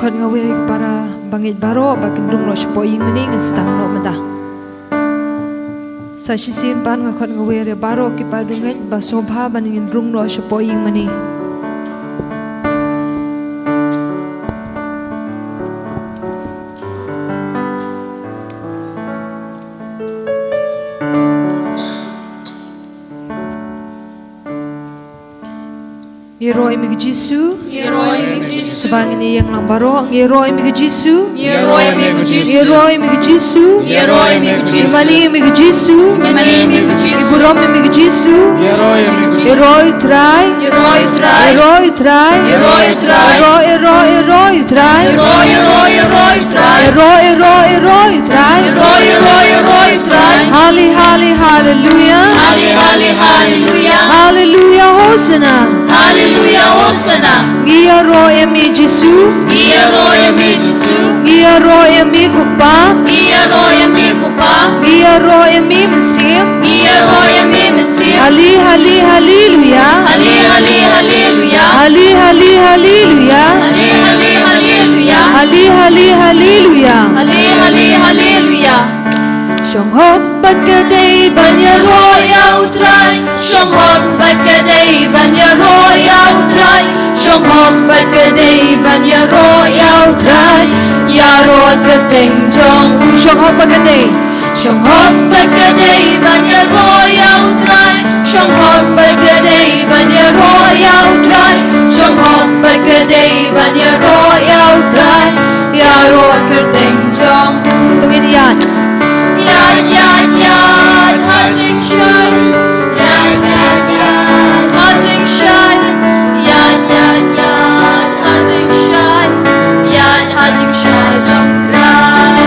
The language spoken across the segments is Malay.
khot ngawiri para bangit baro bakin dung ro shpo ying mani ngstang no mada sa shisin pan ngkhot ngawiri baro ki padungai basobha banin dung ro shpo ying mani Yeroi mig Jisu, sebang ini yang lang baro. Yeroi mig Jisu, Yeroi mig Jisu, Imani mig Jisu, Iburom mig Jisu, Yeroi try, Yeroi try, Yeroi try, Hali hallelujah, hallelujah Hosanna. Hallelujah, Hosanna. Gia roya mi Jisu, Gia roya mi Jisu, Gia roya mi kupa, Gia roya mi kupa, Gia roya mi mesim, Gia roya mi mesim. Hali hallelujah, Hali hallelujah, Hali hallelujah, Hali hallelujah, Hali hallelujah, Hali hallelujah. Shong hok bagday Banya roya utrai, Shong hok bagday banya roya utrai, Shong hok bagday banya roya utrai. Yaro kerteng jong, Shong hok bagday, Shong hok bagday banya roya utrai, Shong hok bagday banya roya utrai, Shong hok bagday banya roya utrai. Yaro kerteng jong, tungin yan. Yad, Hajing Shai, Yad, Hajing Shai, Yad, Hajing Shai, Yad, Hajing Shai, Jamutrai.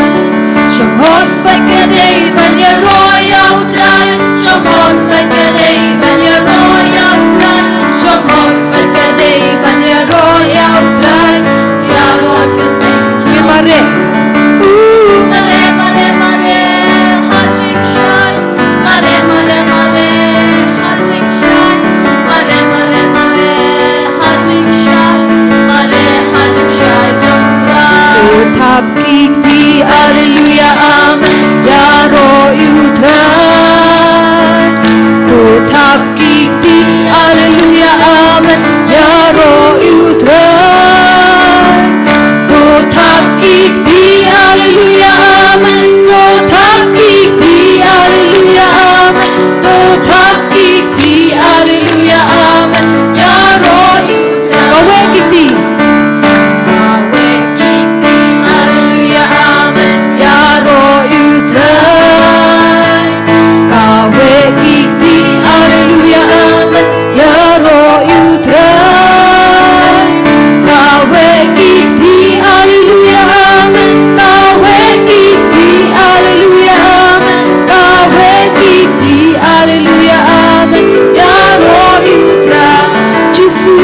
Shomhot Bagade, Banya Roya Utrai, Shomhot Bagade, Banya Roya Utrai, Shomhot Bagade, Banya Roya Utrai. Yaro Kerteng, Mare. Mare, Hajing Shai, Mare, Hajing Shai, Mare, Hajing Shai, Mare, Hajing Shai, Jamutrai. Utap kikti, hallelujah, amen. Yaro utrai. Utap kikti, hallelujah, amen. Yaro utrai. Utap kikti, hallelujah, amen. Utap kikti, hallelujah, amen. Utap kikti, hallelujah, amen. Yaro utrai. Kawe kikti. Kawe kikti, hallelujah, amen. Yaro utrai. Kawe kikti, hallelujah, amen. Yaro utrai. Kawe kikti, hallelujah, amen. Kawe kikti, hallelujah, amen. Kawe kikti, hallelujah, amen. Yaro utrai. Jisu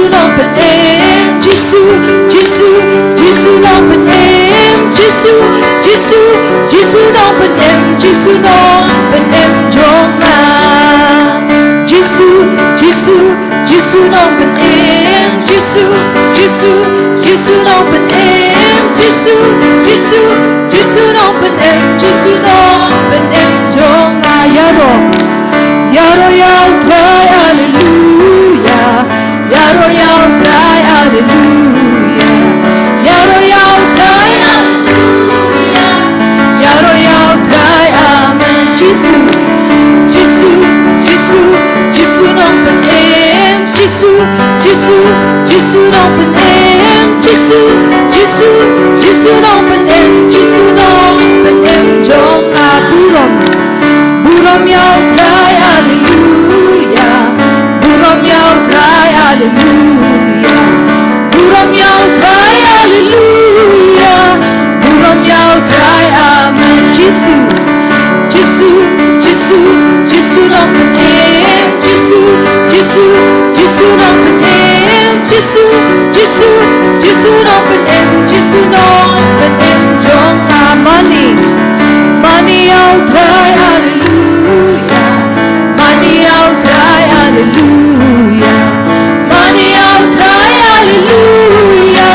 nampen em. Jisu nampen em. Jisu nampen em. Jisu nampen em jonga. Jisu nampen em. Jisu nampen em. Jisu nampen em. Jisu nampen em jonga. Yaro yau try hallelujah. Yaro yau try hallelujah. Yaro yau try hallelujah. Yaro yau try amen. Jisu nampen em. Jisu nampen em. Jisu nampen em. Jisu nampen em jong burom yau try hallelujah. Burom yau try hallelujah. Burom yau try hallelujah. Burom yau try amen. Jisu nampen em. Jisu nampen em. Jisu nampen em. Jisu nampen em jong money yau try hallelujah. Money yau try hallelujah. Money yau try hallelujah.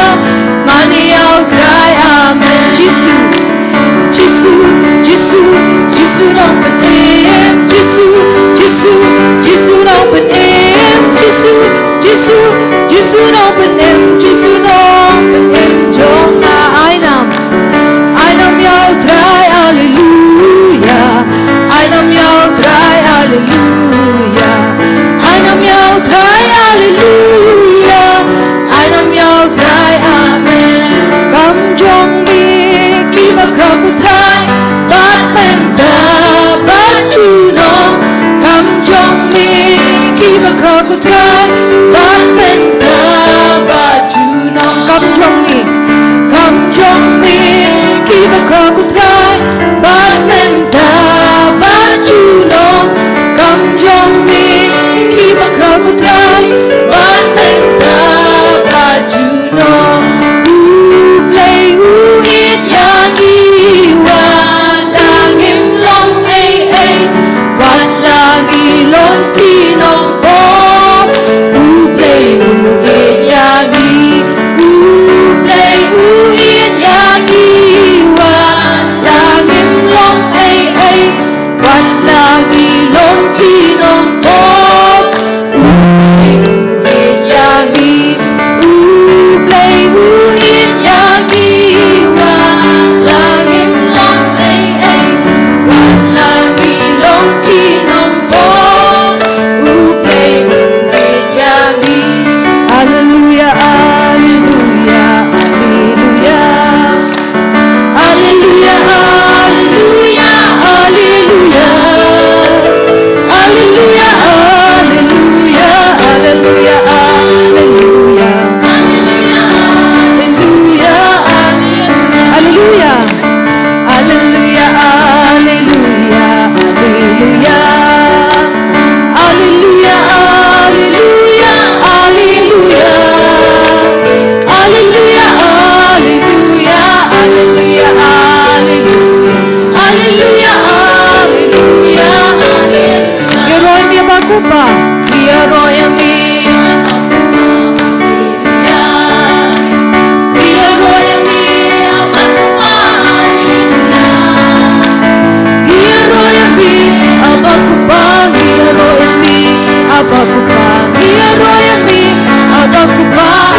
kiba krokutrai ban penta bajuna Kam jong ni kam jong mi kiba krokutrai ban penta bajuna kam jong mi kiba krokutrai ban penta bajuna play who it yani wan langim long ai ai wan langi long pinong bo who play who it yani who play who it yani wan langim long ai ai wan langi long pinong bo who play who it yani who play who it yani wan langim long ai ai wan langi long pinong bo who play who it yani. Hallelujah, hallelujah, hallelujah. Hallelujah, hallelujah, hallelujah. Hallelujah, hallelujah, hallelujah, hallelujah. Hallelujah, hallelujah. Hallelujah, hallelujah, hallelujah, hallelujah. Hallelujah, hallelujah, hallelujah. Hallelujah, hallelujah, hallelujah, hallelujah. Hallelujah, hallelujah, hallelujah. Geroy mi bakupa.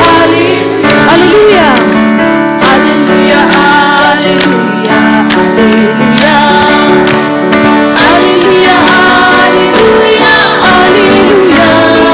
Hallelujah. Hallelujah. Hallelujah, hallelujah, hallelujah. Hallelujah, hallelujah, hallelujah.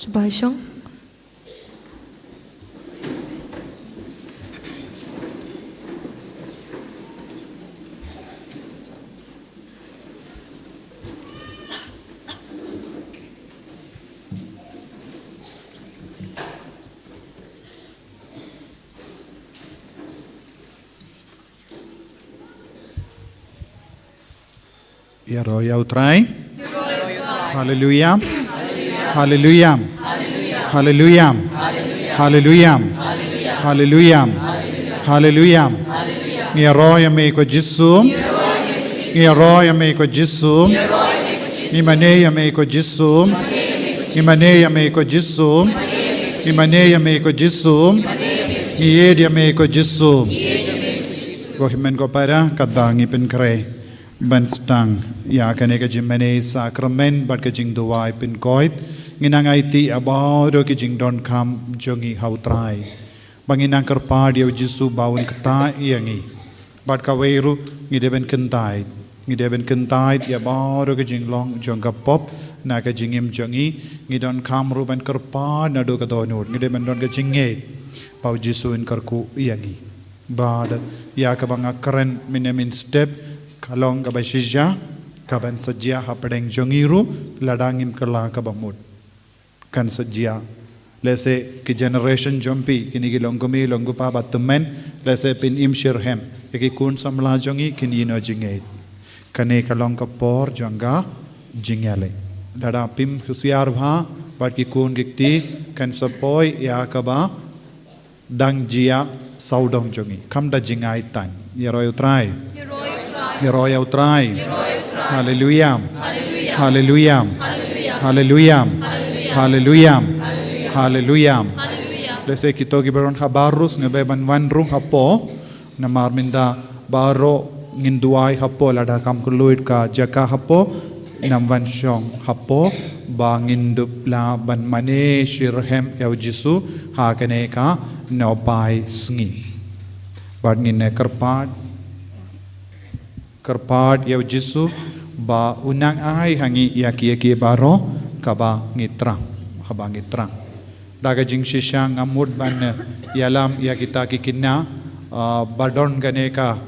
Subhaishong. Yaro yautrai. Hallelujah. Hallelujah. Hallelujah. Hallelujah. Hallelujah. Hallelujah. Yaro yame ko Jisu. Yaro yame ko Jisu. Imane yame ko Jisu. Imane yame ko Jisu. Imane yame ko Jisu. Ied yame ko Jisu. Ko himen ko para kadangi Pynkoit. Banstang ya kane ka jimene sacrament bat ka Jingduwai Pynkoit nginang IT abaro ki jingdon kam jongi hautrai banginang kerpad ya Jisu bawun kata yangi bat ka weiru ngideben kentai ya baro ka jinglong jongga pop na ka jingim jongi ngidon kam ruban kerpad na do ka donut ngideben don ka jinge bau Jisu in karku yangi bad ya ka banga keren minemin step kalong kabasisya kaban sajya hapadeng jongiru ladangim kala kabamut kan sajya lese ki generation jompi kini ki longkumi longgupa batumen lese pin im shirhem ki kun samla jongi kini no jinge kane kalong kapor jonga jingale lada pim husiar bha bat ki kun gikti kan sapoy ya kaba dang jia saudong jongi kamda jingai tan yeroy utrai Heroy utrai. Hallelujah. Hallelujah. Hallelujah. Hallelujah. Hallelujah. Lese kito giberon habarus ngabeban wanrung hapo na marminda baro Jingduwai hapo lada kam kuluit ka jaka hapo namwan syong hapo bangindup la ban mane shirhem yaw Jisu hakane ka nopai sngi bad ngine kerpad yaw Jisu ba unang ay hangi yaki baro kaba ngitra haba ngitra daga jing shisang amud ban yalam yakita kikina badon gane ka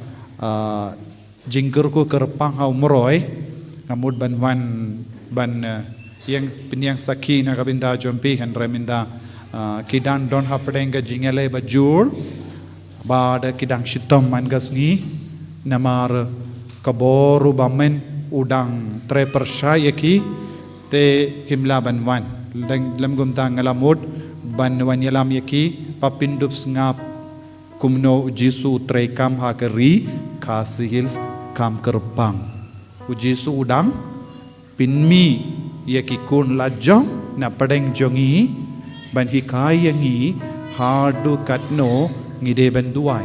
jingkur ko kerpang haw moroy amud ban yang pinyang saki na kabinda jompi han reminda kidan don hapdeng ga jingale bajur ba da kidang shitom man gasngi namar kaboru bamen udang trepersha yaki te himla ban wan lam gumta ngalamud ban wan yalam yaki papindups ngap kumno Jisu trekam hakeri kasihils kam kerpang. Jisu udang pinmi yakikun lajong na padeng jongi ban hikayangi hadu katno ngide benduai.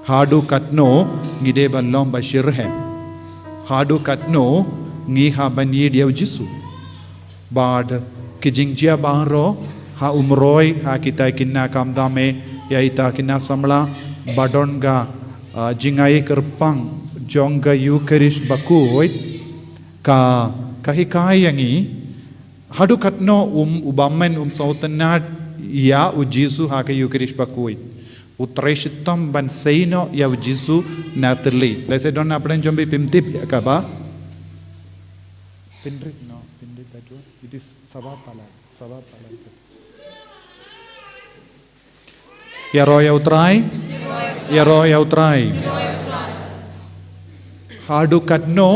Hadu katno ngide ban lom bashirhem. Hadu katno ngiha ban yediaw Jisu. Bad kijingjia baro ha umroy ha kita kinna kamdame ya ita kinna samla badonga jingai kerpang jongga Eucharist Pynkoit ka kahikayangi hadu katno ubamen sautanat ya Jisu ha ka Eucharist Pynkoit utreshitam ban seino ya Jisu natli lese don apden jombi pimtip ya kaba pindrit no pindrit that one it is sabapala ya roya utrai hadu katno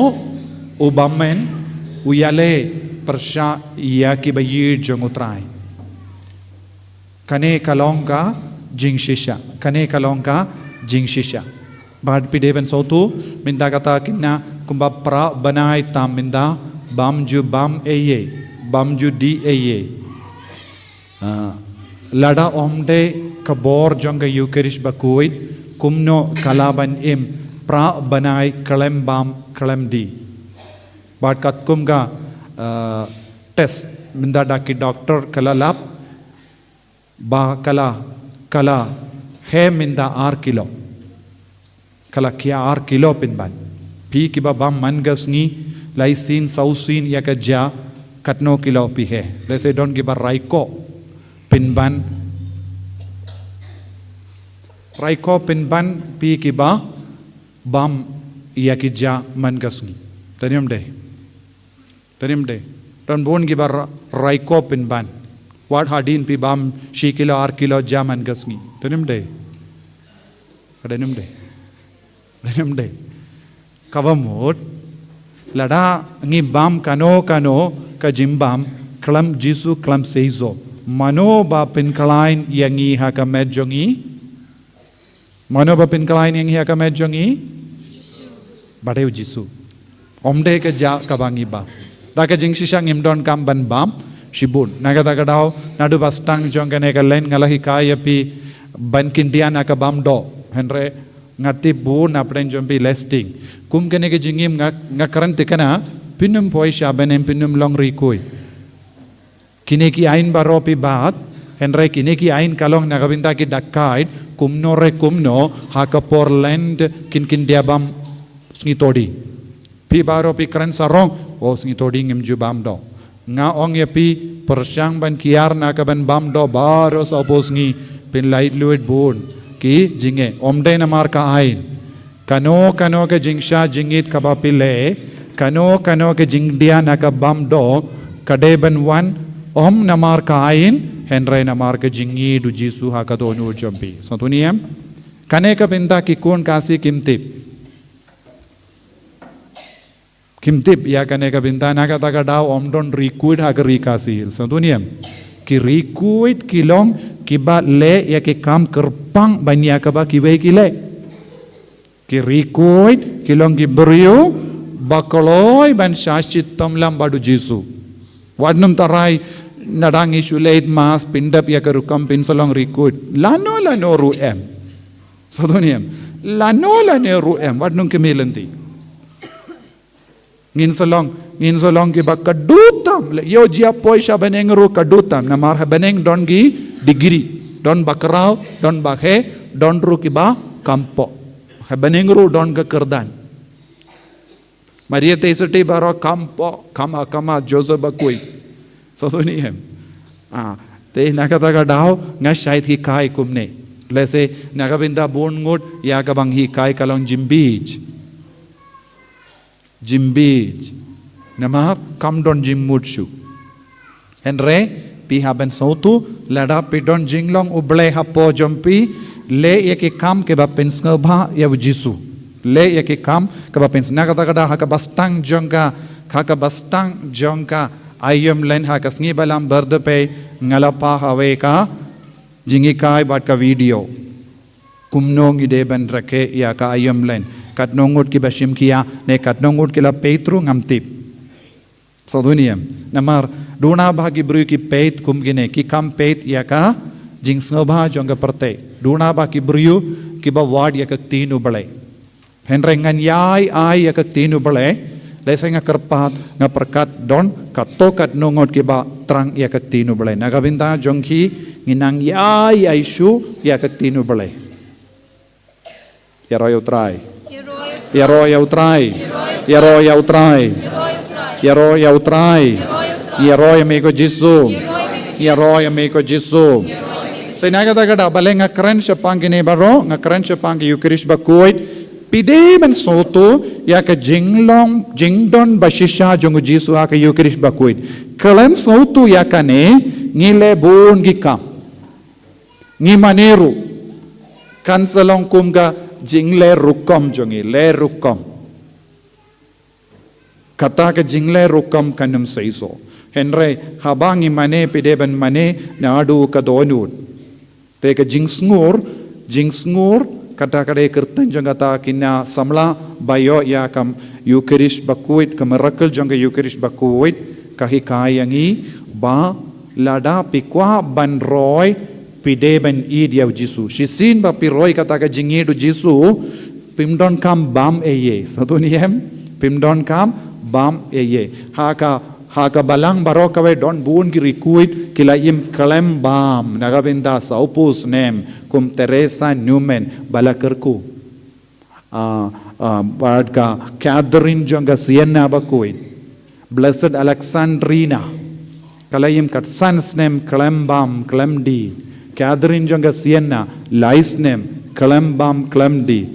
ubamen uyale persya iya ki bayir jong utrai kane kalongka jing shisha bad pideban sautu minda kata kinna kumba pra banai tam minda bamju bam eye bamju di eye lada omde kabor jonga Eucharist Pynkoit kumno kalaban im pra banai kalem bam kalem di bad kat kumga test minda daki doctor kalalap ba kala he minda 6 kilo kala kia 6 kilo pinban pi kiba bam mangas ni laisin sausin yakaja katno kilo pi he lese don giba raiko pinban pi kiba bam yakija mangas ni taniam de don bon giba raiko pinban what hadin pi bam shi kilo 6 kilo jaman gasngi denim de kavamot lada ngi bam kano ka jimbam klam Jisu klam seizo mano ba Pynkoit yangi ha ka medjongi badeu Jisu omde ka ja kabangi ba daka jingsisha ngimdon kam ban bam Shibun nagada kadao nadu bastang jongkane ka len ngalahi kaya pi ban kindian aka bamdo henre ngati bu na pren jompi lesting kum kene ke jingim ngakaran tikana pinum poisha benem pinum long rikoi kine ki ain baro pi bat henre kine ki ain kalong nagabinta ki dakait kumno haka porland kin dia bam ngitodi pi baro pi kran sarong o ngitodi ngim ju bamdo nga ong ya pi persyang ban kiar na ka ban bam do baros opos ngi pin light luit bun ki jinge omde na mar ka ain kano ke jingsha jingit ka ba pile kano ke jingdia na ka bam do kade ban wan om na mar ka ain henre na mar ka jingi du Jisu ha ka do nu jompi satuniam kane ka pinta ki kon kasi kimtip ya kane ka bintana ka taga daw omdon rikuid ha ka rikasil santuniam ki rikuid kilong kiba le ya ki kam kerpang banya ka ba kiwe kile ki rikuid kilong ki beriu bakoloy ban shashit tomlam badu Jisu wadnum tarai nadang isulate mas pindap ya ka rukam pinsolong rikuid lano ru em santuniam lano ru em wadnum kemelanti ngin solong ki ba kadutam yo jia poisha beneng ru kadutam na mar beneng don gi degree don bakrao don bakhe don ru ki ba kampo beneng ru don ga kerdan maria te isoti baro kampo kama Joseph bakui so ni hem te nakata ga dao nga shait hi kai kumne lese nagabinda bon ngut ya ka bang hi kai kalong jimbij namar kam don jimmutsu henre pi haben sautu lada pi don jinglong uble hapo jompi le yake kam ke ba pensnga bha ya Jisu le yake kam ke ba pens nagata kada ha ka bastang jongka ayam len ha ka sngi balam berde pe ngalapa hawe ka jingikai bat ka video kumnong ide ban rake ya ka ayam len kat nongut ki bashim kia ne kat nongut ki la Petru ngamtip so duniam namar duna bagi bru ki peit kum gine ki kam peit ya ka jing snobha jonga perte duna bagi bru ki ba wad ya ka tinu bale henrengan yai ai ya ka tinu bale Lesa nga kerpat nga perkat don katokat nongot kiba trang ya kaktinu balay. Nagabinta jongki nginang yai aisyu ya kaktinu balay. Yaro yaw try. Yaro yaw try. Yaro yaw try. Yaro yaw try. Yaro yamiko Jisu. Yaro yamiko Jisu. Sa inagata-gata balay nga kren siya pang ginibaro, nga kren siya pang Eucharist bakuit, Pide man soto ya ka jingdon bashisha jongu Jisu ha ka Eucharist bakuit. Kelen soto ya ka ne ngile bon gikam. Ngi maneru kansalong kumga jingle rukom jongi le rukom. Kata ka jingle rukom kanum saiso. Henry habangi mane pide ban mane na adu ka donut. Te ka jingsngur kata kadai kerten jangata kina samla bayo ya kam Eucharist bakuit kamerakel jangga Eucharist bakuit kahi kayangi ba lada pikwa ban roy pide ban id ya Jisu shisin ba piroi kata ka jingi du Jisu pimdon kam bam eye satu niem pimdon kam bam eye haka balang baro kawe don buun ki rikuit kila im kalem bam nagabinda sa opus nem kum Teresa Newman balakerku bad ka Catherine jonga Sienna bakuit Blessed Alexandrina kalayim kat sans nem kalem bam kalemdi Catherine jonga Sienna lais nem kalem bam kalemdi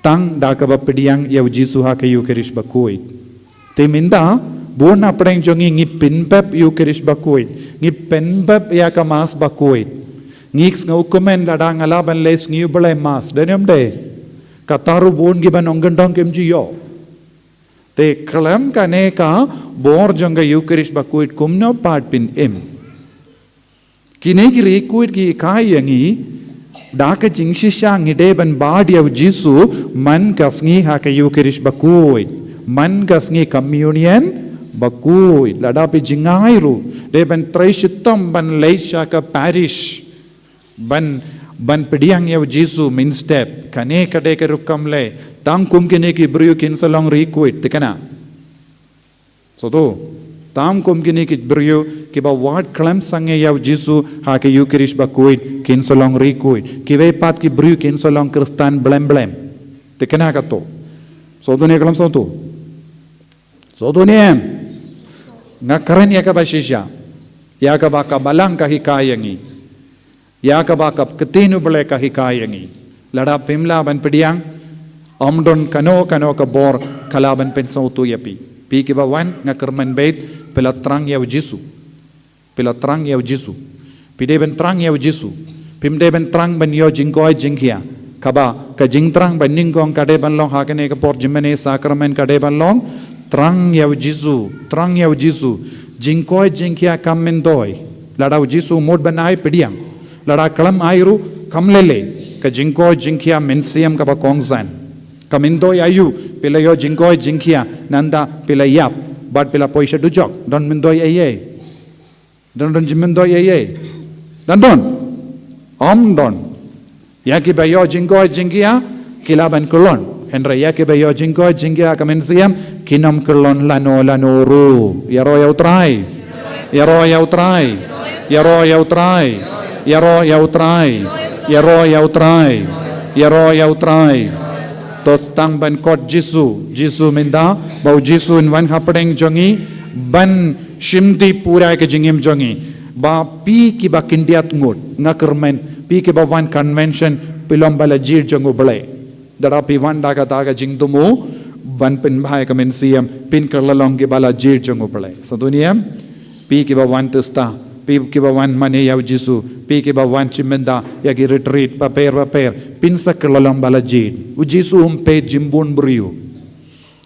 tang dakaba pediang yaw Jisu ha ka Eucharist bakuit teminda buon apreng jongi ngi pinpep Eucharist bakuit ngi penpep ya ka mas bakuit ngix nga ukumen lada ngalaban les ngi ubale mas denem de kataru buon giban onggendong kemji yo te kalam kane ka bor jonga Eucharist bakuit kumno part pin em kine ki rekuit ki kayangi daka jingshisha ngide ban bad yaw Jisu man kasngi ha ka Eucharist bakuit man kasngi communion bakui ladapi jingairu de ban traishitam ban leisha ka parish ban pediang yaw Jisu min step kane kade ke rukam le tang kum kine ki bru kin salong rekuit tikana so to tam kum kine ki bru ki ba wat klam sange yaw Jisu ha ke Eucharist bakuit kin salong rekuit ki ve pat ki bru kin salong kristan blem tikana ka to so to ne kalam so to ne nga karen ya ka bashisha ya ka baka balang ka hikayangi ya ka baka ketinu bele ka hikayangi lada pimla ban pediang omdon kano ka bor kalaban pensau tu yapi pi ki bawan nga kerman bait pela trang yaw Jisu pide ben trang yaw Jisu pimde ben trang ban yo jingkoi jingkia kaba ka jingtrang ban ningkong kade ban long hakane ka por jimene sakramen kade ban long Trang yaw Jisu jingkoi jingkia kamendoi ladau Jisu mod banai pediang lada kalam airu kamlele ka jingkoi jingkia mensiam ka ba kongsan kamendoi ayu pila yo jingkoi jingkia nanda pila yap bad pila poisha dujok don mendoi aye don jimendoi aye don don yaki ba yo jingkoi jingkia kilaban kulon Henry yaki ba yo jingkoi jingkia kamensiam kinam kelon lano ru yaro yaw try tos tang ban kot Jisu minda bau Jisu in wan hapdeng jongi ban shimdi pura ke jingim jongi ba pi ki ba kindiat ngut ngakermen pi ki ba wan convention pilom bala jir jongu bale dara pi wan daga jingdumu ban pin bhai kamen siam pin kerlalong ki bala jir jongu bale saduniam pi ki ba wan testa pi ki ba wan mane yaw Jisu pi ki ba wan chimenda yagi retreat paper pin sa kerlalong bala jir u Jisu pe jimbun buriu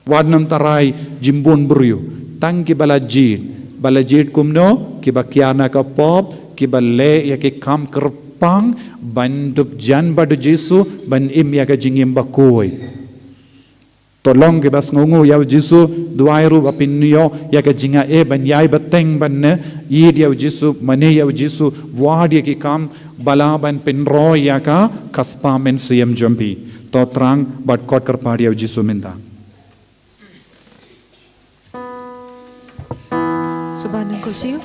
wadnam tarai jimbun buriu tang ki bala jir kumno ki ba kiana ka pop ki ba le yaki kam kaspang ban dup jan badu Jesu ban im ya ka jingim bakoi tolong ke bas ngongo ya Jesu duairu bapin niyo ya ka jinga ban yai bateng ban ne yid ya Jesu mane ya Jesu wad ya ki kam bala ban pinro ya ka kaspa men siyam jambi to trang bat kot kar padi ya Jesu minda Subahan ko siyo.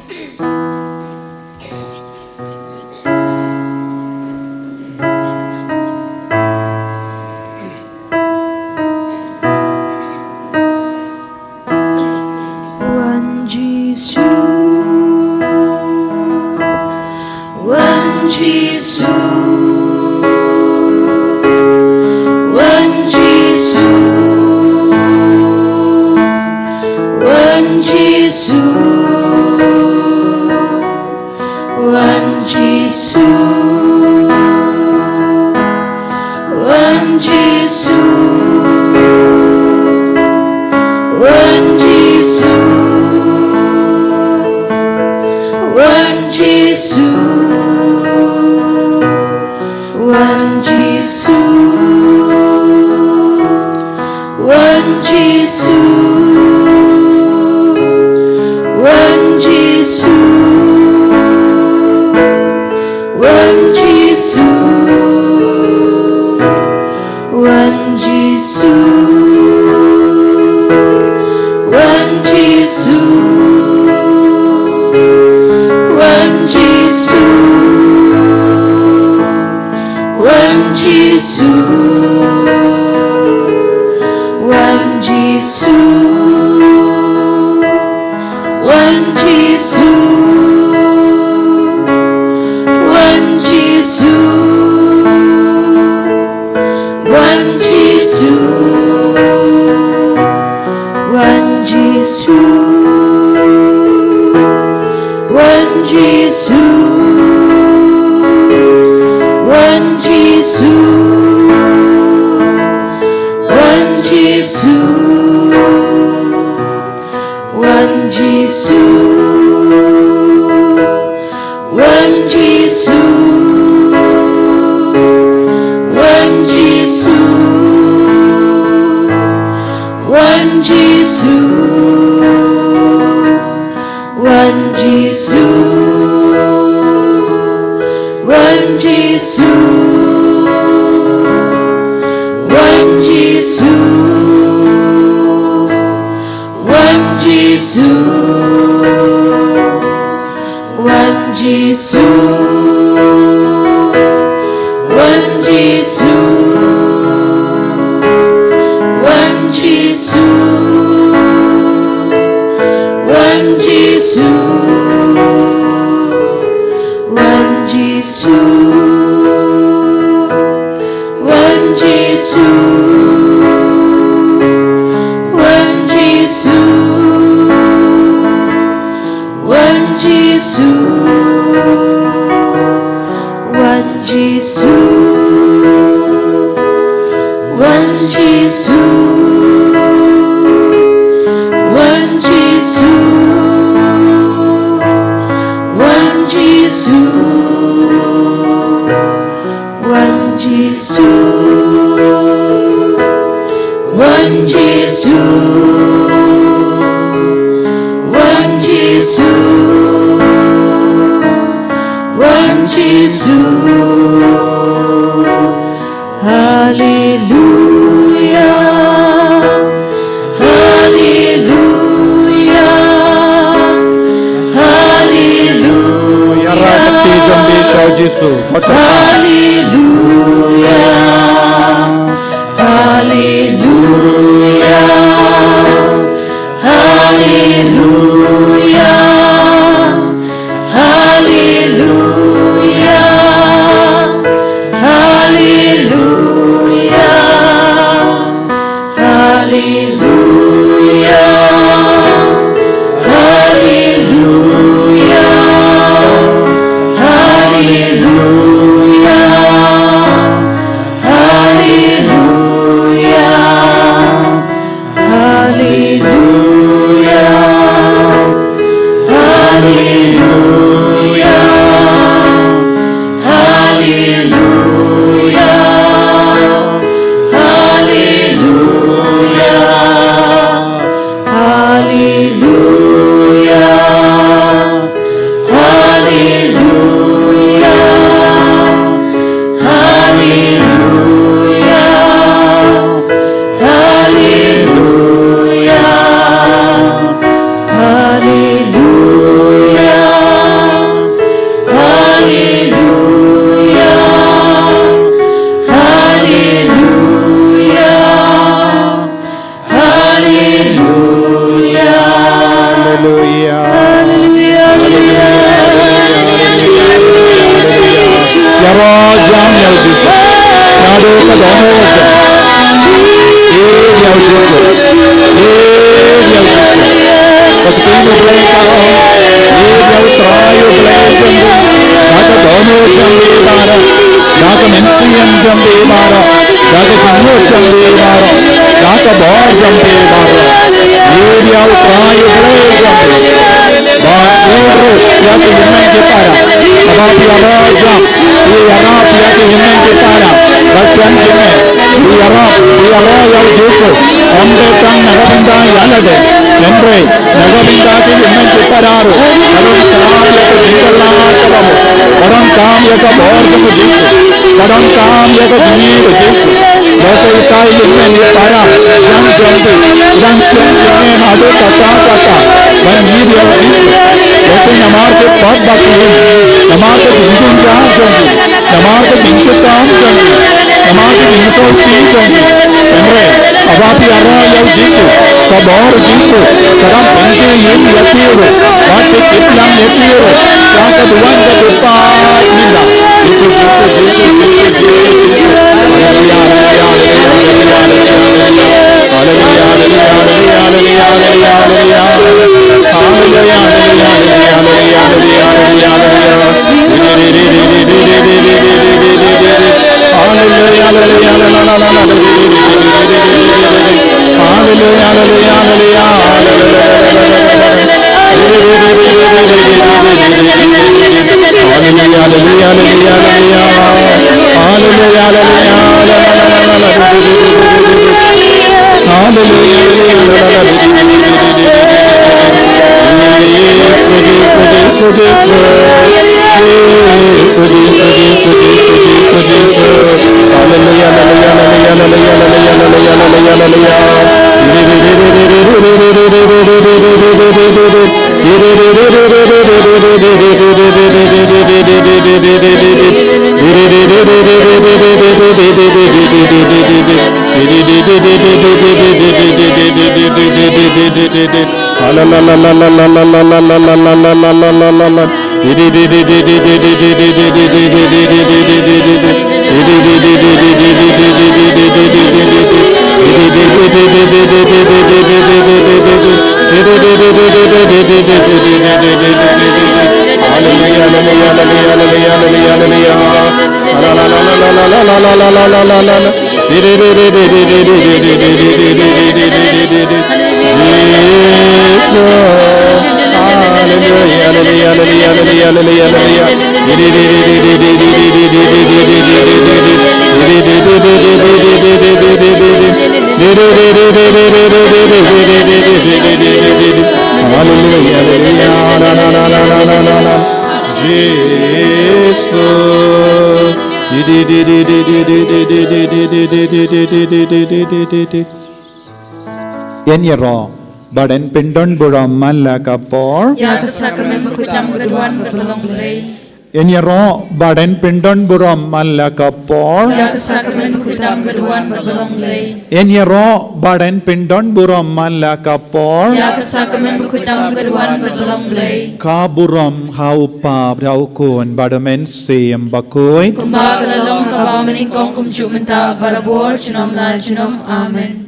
Enyero badan pindon buram malakapor. Ya kesakramen berkutam keduan berlong lei. Enyero badan pindon buram malakapor. Ya kesakramen berkutam keduan berlong lei. Enyero badan pindon buram malakapor. Ya kesakramen berkutam keduan berlong lei. Kaburam haupa braukun badamen seem bakoi. Kumba kelalong kabau meningkong kumcu menta barabor junom la junom amen.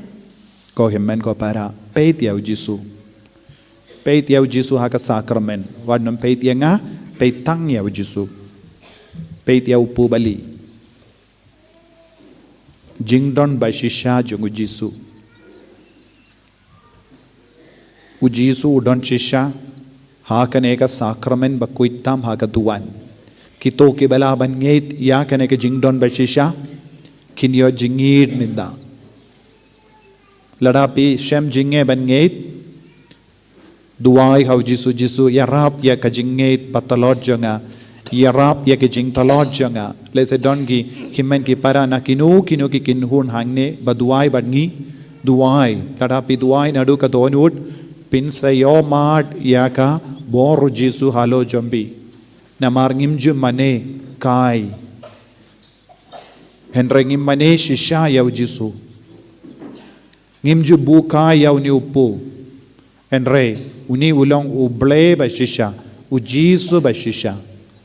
Ko himmen ko para peitiau Jisu. Peitiau Jisu haka sakramen. Wadnam peitia nga peitang yau Jisu. Peitiau pu bali. Jingdon by shisha jungu Jisu. U Jisu udon shisha haka neka sakramen bakuitam haka duan. Kito ki bala ban ngeit ya kane ke jingdon bashisha kinyo jingid minda. Ladapi shem jinge ban ngeit duai hau jisu yarap ya ka jingeit patalot jonga yarap ya ke jing talot jonga le se don gi himen ki para na kinu ki kinhun hangne baduai bangi duai ladapi duai nadu ka donut pin sayo mad ya ka bor jisu halo jombi namar ngimju mane kai henre ngim mane shisha yau jisu ngimju bu kai yau ni upu henre uni ulong uble ba shisha u jisu ba shisha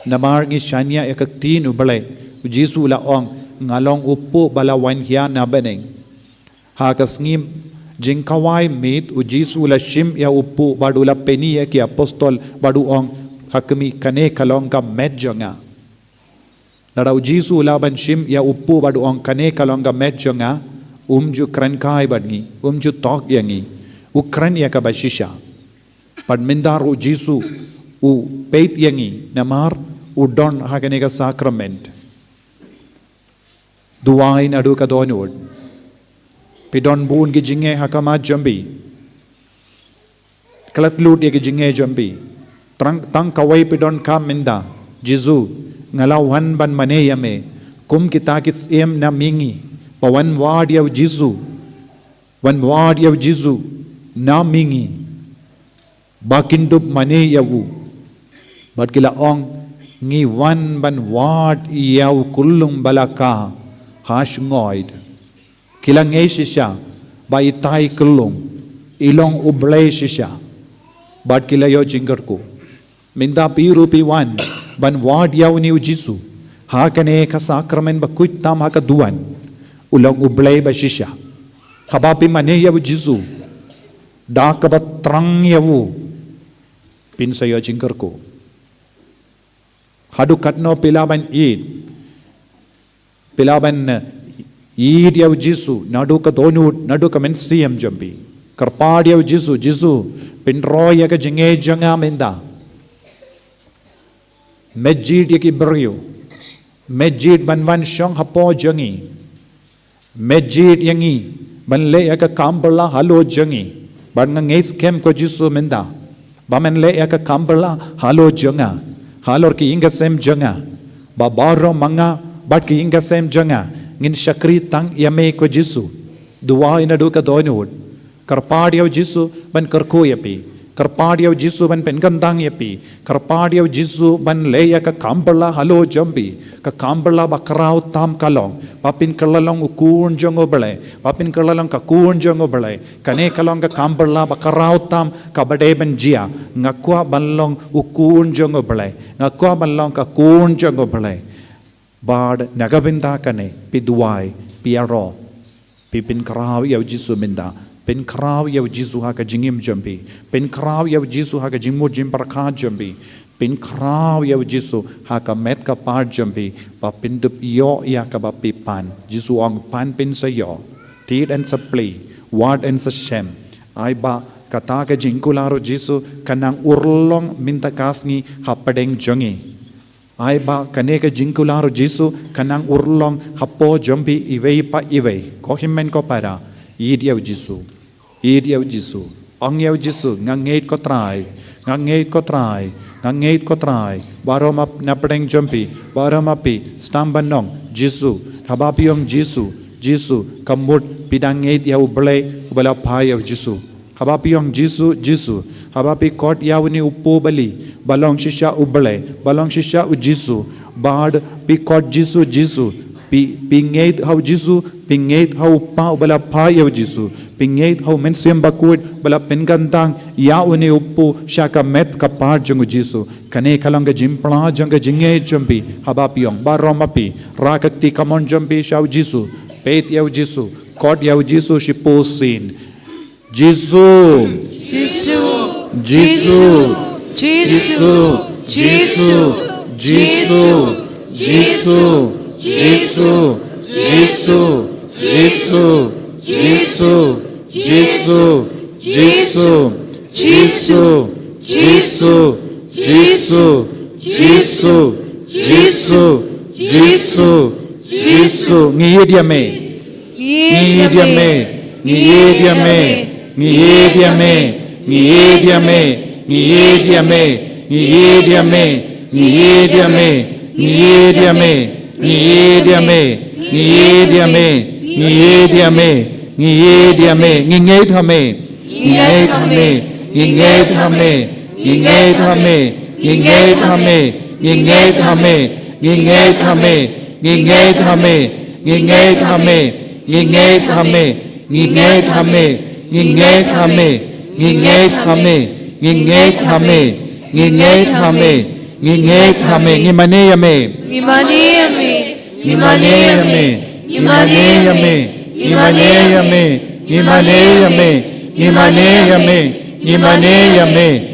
namar ngi shanya ekaktin uble u jisu la ong ngalong upu bala wan hia na beneng ha kas ngim jingkawai mit u jisu la shim ya upu badu la peni ya ki apostol badu ong hakmi kane kalong ka medjonga nada u jisu la ban shim ya upu badu ong kane kalong ka medjonga umju kran kai badngi umju tok yangi ukran ya ka bashisha padmindar u jisu u peit yangi namar u don hakane ka sacrament duai nadu ka donod pidon bun ki jinge hakama jambi kalat lut ye ki jinge jambi tang kawai pidon kam minda jisu ngalawan ban mane yame kum kita kis em na mingi pawan wad yaw jisu wan wad yaw jisu na mingi bakindub mane yawu bat kila ong ngi wan ban wad yaw kullung balaka hash ngoid kila ngei shisha ba itai kullung ilong ublay shisha bat kila yo jingar ko minda piru piwan ban wad yaw ni jisu ha kane ka sakramen ba kuit tam ha ka duan ulong ublay ba shisha habapi mane yaw jisu da ka ba trang yaw pin sa yo jingar ko hadu katno pilaban id yaw jisu nadu ka donut nadu ka men siem jambi karpad yaw jisu pin roy ya ka jinge janga menda mejid ya ki brio mejid ban shong hapo jangi mejid yangi ban le ya ka kambala halo jangi ban ngei skem ko jisu menda bamen le ya ka kambala halo janga halor ki inga sem janga babaro manga bat ki inga sem janga ngin shakri tang yame ko jisu duwa ina du ka donut karpad yaw jisu ban karko yapi karpad yaw jisu ban penkandang yapi karpad yaw jisu ban leya ka kambala halo jambi ka kambala bakrau tam kalong papin kalalong ukun jongo bale papin kalalong ka kun jongo bale kane kalong ka kambala bakrau tam ka bade ban jia ngakwa banlong ukun jongo bale ngakwa banlong ka kun jongo bale bad nagabinda kane piduai piaro pipin kraw yaw jisu minda pen kraw yaw jisu ha ka jingim jambi pen kraw yaw jisu ha ka jingmo jim parkha jambi pen kraw yaw jisu ha ka met ka par jambi pa pin dup yo ya ka ba pipan jisu ong pan pin sa yo tid and sa play word and sa shem ai ba kata ka jingkularo jisu kanang urlong minta kasngi hapadeng jongi ai ba kane ka jingkularo jisu kanang urlong hapo jambi iwei pa iwei ko himmen ko para id yaw jisu ong yaw jisu ngangeit ko try barom ap napdeng jampi barom api stambanong jisu habapiyong jisu kamut pidangeit yaw blay bala pha yaw jisu habapiyong jisu habapi kot yaw ni upo bali balong shisha ublay balong shisha u jisu bad pi kot jisu pingeit hau jisu pingeit hau pa bala pha yaw jisu pingeit hau men sem bakut bala penkantang ya uni uppu shaka met ka par jungu jisu kane kalanga jimpla janga jinge jumbi habapiyong baromapi rakakti kamon jumbi shau jisu peit yaw jisu kot yaw jisu shiposin jisu Jesus, Jesus, Jesus, Ngiediame, Ngiediame, Ngiediame, Ngiediame, Ngiediame, Ngiediame, Ngiediame, Ngiediame, Ngiediame, Ngiediame, Ngiediame, Ngiediame, Ngiediame, Ngiedhame, Ngiedhame, Ngiedhame, Ngiedhame, Ngiedhame, Ngiedhame, Ngiedhame, Ngiedhame, Ngiedhame, Ngiedhame, Ngiedhame, Ngiedhame, Ngiedhame, Ngiedhame, Ngiedhame, Ngiedhame, Ngimaneyame, Imaniyami, Ngimaneyame, Ngimaneyame, Ngimaneyame, Ngimaneyame, Ngimaneyame, Ngimaneyame,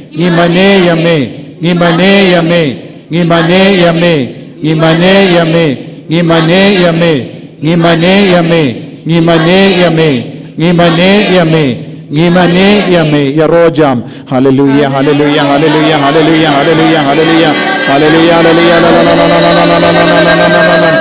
Ngimaneyame, Ngimaneyame, Ngimaneyame, Ngimaneyame, Ngimaneyame, Ngimaneyame, Ngimaneyame, Ngimaneyame, Ngimaneyame, Ngimaneyame, Yarojam. Hallelujah, hallelujah, hallelujah, hallelujah, hallelujah, hallelujah, hallelujah, hallelujah, la la la la la la la la la la la la la.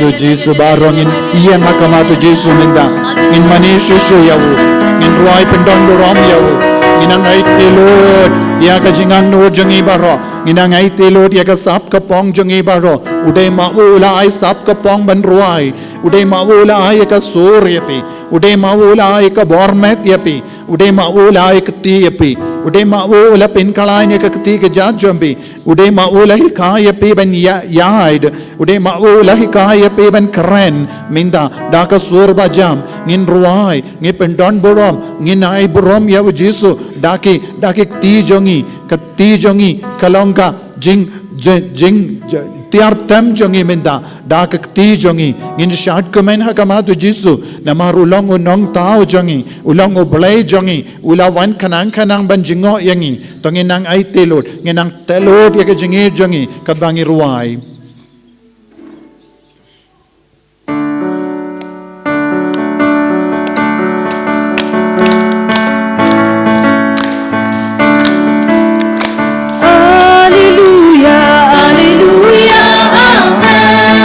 Jesus, barongin iya nakamatu Jesus minda, in manishu yawu, in ruai pendon dorom yawu, inang ay Lord, iya ka jingang no jangi baro, inang ay Lord iya ka sap ka pong jangi baro, uday maula ay sap ka pong ban ruai, uday maula ay ka sur yapi, uday maula ay ka bormet yapi, uday maula ay ka ti yapi, uday maula Pynkoit ka ti ka jajambi, uday maula hikaya pi ban yaid, uday maula hikaya pi ban keren minda daka sur bajam ngin ruai ngi pendon borom ngin ai borom ya Jesus daki ti jongi kalongka jing tiar tem jongi minda dak ti jongi ngin shat komen ha kama tu Jesus namar ulong unong tao jongi ulong oblay jongi ulawan kanang ban jingo yangi tongin nang ai telot nginang telot ya ka jingi jongi kabangi ruai. Hallelujah, hallelujah, amen.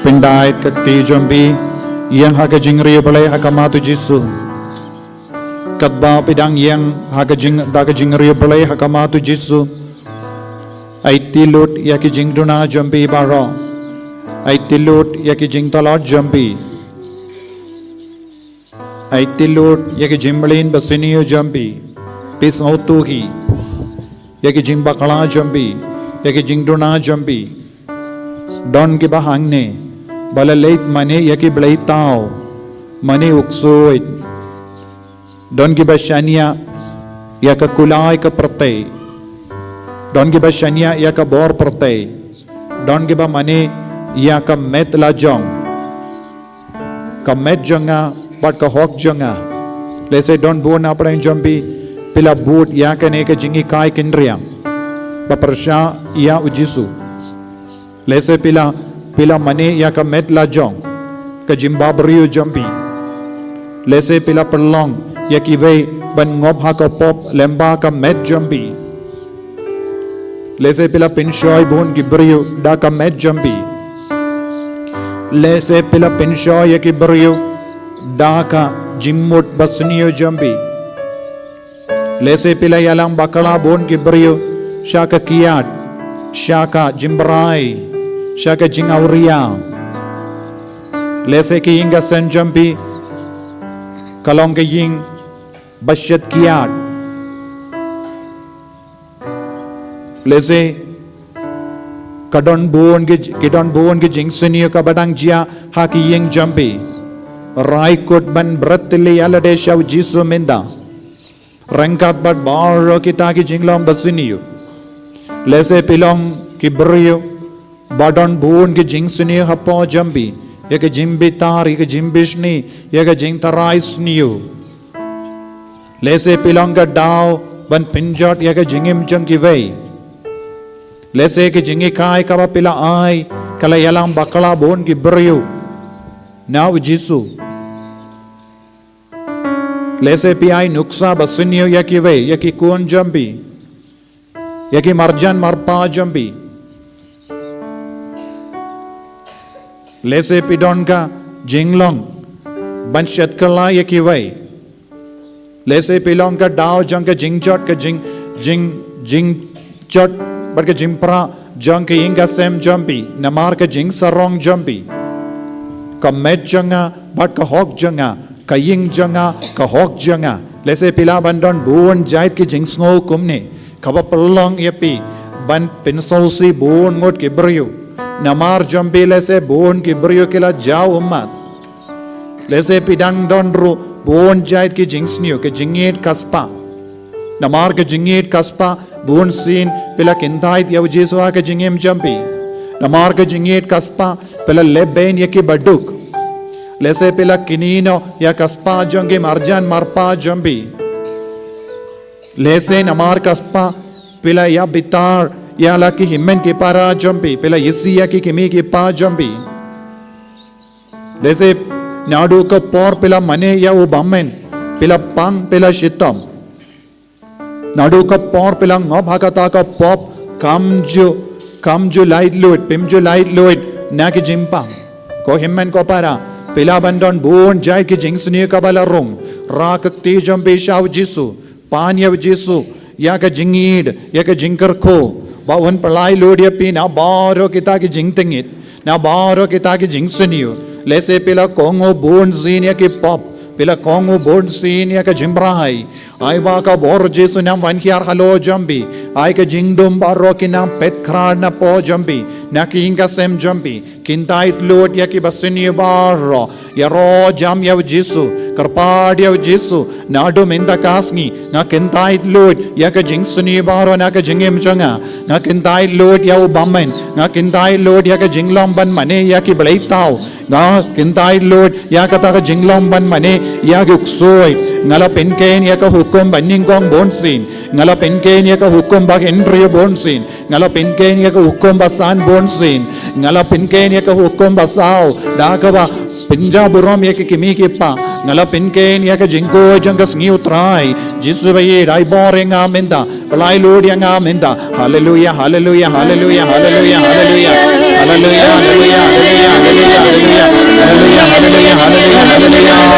Pynkoit kati jombi yang haga jingri balai hakamatu jisu. Katba pidang yang haga jingri balai hakamatu jisu. Aitilut yaki jingduna jombi baro. Aitilut yaki jingtalot jombi. Aitilut yaki jimbalin basiniyo jombi. Pis autuhi. Yaki jimbakala jombi. Yaki jingduna jombi. Don ki bahangne. Balalait mane yaki belai tau. Mane uksuit. Don ki basyania yaka kulai ka pertai. Don ki basyania yaka bor pertai. Don ki ba mane yaka met lajong. Ka met jonga bat ka hok jonga. Lese don buon apra jombi pila boot yaka ne ka jingi kai kindriam. Baparsha ya ujisu. Lese pila mane ya ka met lajong ka jimbabrio jombi. Lese pila perlong ya ki ve ban ngob ha ka pop lemba ka met jombi. Lese pila pinshoy bon gibrio da ka met jombi. Lese pila pinshoy ya ki brio da ka jimmut basniyo jombi. Lese pila yalang bakala bon gibrio shaka kiat shaka jimbrai Shaka jingauria. Lese ki yinga sen jambi. Kalong ke ying basyat kiat. Lese kadon buon ke jing seniyo ka badang jia haki ying jambi. Rai kot ban bratili alade shaw jisu minda. Rangkat bat baro kita ki jinglong basiniyo. Lese pilong ki brio. Badon buon ke jing sini hapo jambi, ya ke jimbi tar, ya ke jimbishni, ya ke jing tarais niu. Lese pilonga dao ban pinjot ya ke jingim jang ki vei. Lese ke jingi kai kaba pila ai, kala yalang bakala buon ki beriu. Now jisu. Lese pi ai nuksa basunyo ya ki vei, ya ki kuon jambi, ya ki marjan marpa jambi. Lese pidon ka jinglong ban shatkala yaki vai. Lese pilong ka dao jang ka jingjot ka jingjot bar ka jimpra jang ka inga sem jambi namar ka jing sarong jambi. Ka met janga bat ka hok janga ka ying janga ka hok janga. Lese pila bandon buon jait ki jing sngo kumne kaba pelong yapi ban pinsosi buon ngot ki beriu. Namar jambi lese buon ki brio kila jauh umat. Lese pidang donru buon jait ki jingsniyo ke jingit kaspa. Namar ke jingit kaspa buon sin pila kintait yaw jiswa ke jingim jambi. Namar ke jingit kaspa pila leben yaki baduk. Lese pila kinino ya kaspa jongi marjan marpa jombi. Lese namar kaspa pila ya bitar ya laki himmen ki para jombi. Pila yisriya ki kimi ki pa jombi. Lese nadu ka por pila mane ya ubammen. Pila pang pila shitam. Nadu ka por pila ngobhakata ka pop kamju light load pimju light load na ki jimpang. Ko himmen ko para. Pila bandon buon jai ki jing suni ka balarong rakak ti jombi shaw jisu pan yaw jisu ya ka jingid ya ka jingkar ko ba on palai lod ya pi na baro kita ki jing tingit na baro kita ki jing suniyo lese pila kongo buon zin ya ki pop pila kongo buon zin ya ka jimbrai ai ba ka bor jisu nam wan hiar halo jombi ai ka jingdum baro ki nam pet khrar na po jombi na ki inga sem jombi kintait lod ya ki basuni baro ya ro jam ya jisu karpad ya jisu na do minda kasngi na kintait lod ya ka jing suni baro na ka jingem changa na kintait lod ya ubammen na kintait lod ya ka jinglom ban mane ya ki bleitau na kintait lod ya ka ta ka jinglom ban mane ya ki uksoi ngala penken ya ka hukum banning kong bonsin ngala penken ya ka hukum bag entry bonsin ngala penken ya ka hukum basan bonsin ngala penken ya ka hukum basau da ka ba pinja burom ya ki kimi ki pa ngala penken ya ka jingko jangas ngiu trai jisu baye dai boring amenda palai lord yang amenda hallelujah hallelujah hallelujah hallelujah hallelujah hallelujah hallelujah hallelujah hallelujah hallelujah hallelujah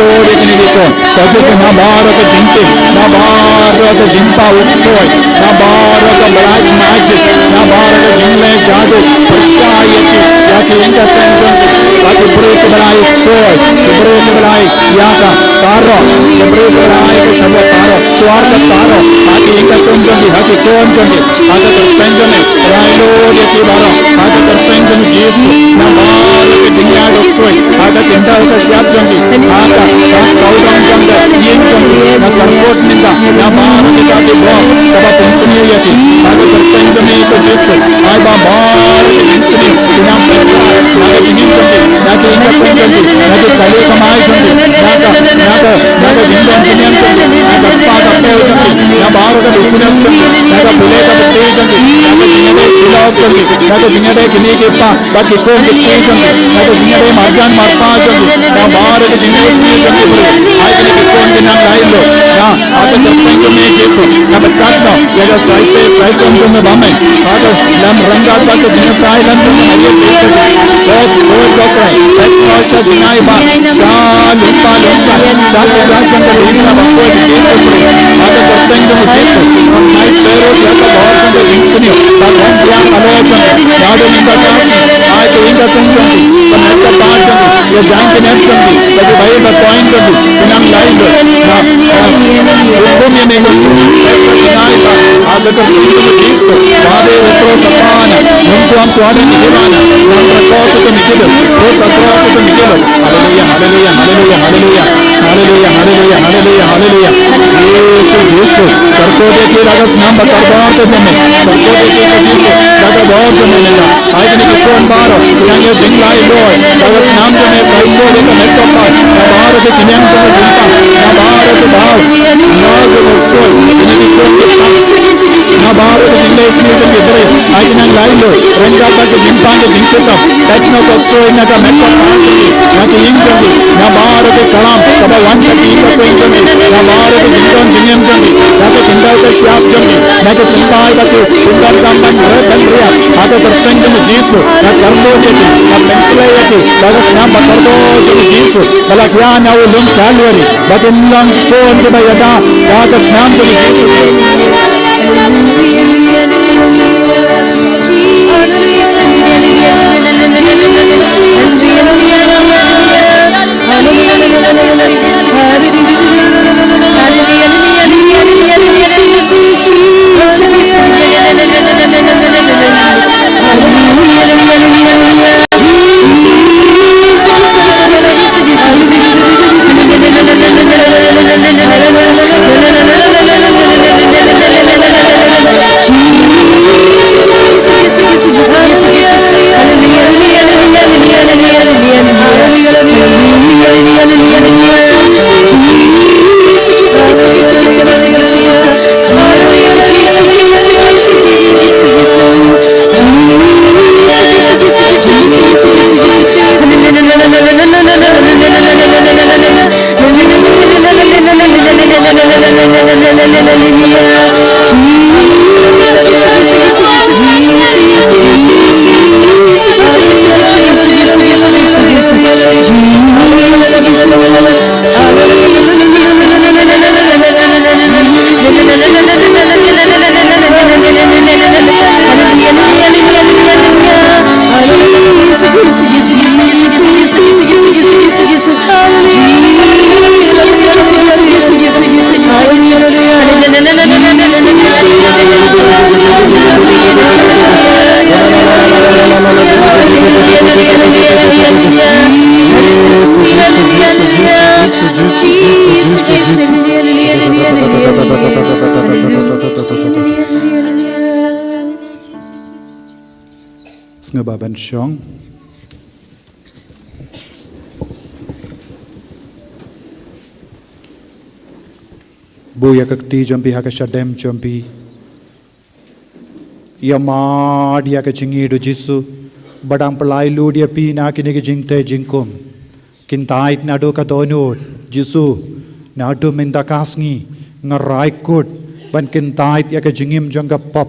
Lord, Jiko, Tajuku Nabaraka Jinki, Nabaraka Jimpa Uksoi, Nabaraka Black Magic, Nabaraka Jingle Jadu, Prashayaki, Yaki Intercession, Yaki Break Balai Uksoi, the Break Balai Yaka, Taro, the Break Balai Shabo Taro, Swarta Taro, Yaki Intercession, Yaki Konjani, Yaka Benjamin, Rhino, Yaki Baro, Yaka Benjamin Jesus, Nabaraka Jingle Uksoi, Yaka Indaka Shabjani, Yaka Kaudam Janga, Yin Janga, Yaka Rot Ninda, Nabaraka Yaki Bo, Kaba Pensioni Yaki, Yaka Benjamin Jesus, Iba Baraka Insini, Inam Pekka, Yaka Jinjani, Yaka Intercession, Yaka Kalika Maijani, Yaka Jindan Jinjani, Yaka Spada Pojani, Yaka Baraka Business, Yaka Buleka Pejani, Yaka Jinade Philosophy, Yaka Jinade Kinikipa, Yaka Kongi Pejani, Yaka Jinade Marjan Marpajani, Yaka Baraka Jinade Pejani, Yaka Kongi Nan Lailo, Yaka Benjamin Jesus, Yaka Satna, Yaka Saisam Jumma Bame, Yaka Lam Rangat Yaka Jinasa Island Jumma Hariya Pejani, Just Lord Doctor, Petnosha Jinaiba, Shah Lumpa Lumpa, Shah Rajan the Lina Bako Jesus, Yaka Benjamin Jesus, Night Pharaoh Yaka Lord the Insini, Yaka Siam Alojan, Yaka Ninda Kasi, Yaka Inda Sanjani, Yaka Pajani, Yaka Jankin Epjani, Yaka Baiba Poinjani, Inam Laiba, Bumi Megosu, Yaka Jinaiba, Yaka Benjamin Jesus, Yaka Utro Sapana, Nuntuam Swami Nigirana, Yaka Kosa to Nikila, Kosa Kosa to Nikila, Hallelujah, Hallelujah, Hallelujah, Hallelujah, Hallelujah, Hallelujah, Hallelujah, Hallelujah, Jesus, Karkode ki ragas namba karbar to jame, Karkode ki kajiko, raga bahut jame nega, Aigni ki kon baro, Yange Jinglai Lord, ragas nam jame, Saiko leka nekka pa, Nabaro ki kinyam jame jimpa, Nabaro ki bhav, Nago Uksoi, Ini ki kon ki pa, Nabaro ki jingle ismisen ki dre, Aigni Lailo, Ranga pa ki jimpa ki jincheta, Tekno Uksoi nega nekka pa, Naki injami, Nabaro ki kalam, Kaba wancha ki ika ko injami, Nabaro ki jingon jinyam jami, Naka sindar ka shyap jami, Naka sindar ka ki sindar kamban bhasandriya, Naka terpenjam jisu, Naka karmo jati, Naka pentla yati, Naka snam bakardo jami jisu, Bala kyan au lum kalwari, Batinlang kon ki bayada, Naka snam jami Baban Shong. Buya kakti jampi haka shadem jampi. Yamad yaka chingi do jisu. Badang palai ludia pi na kinigi jingte jingkum. Kintait nado katonod jisu. Nado minda kasngi ngarai kut ban kintait yaka jingim janga pop.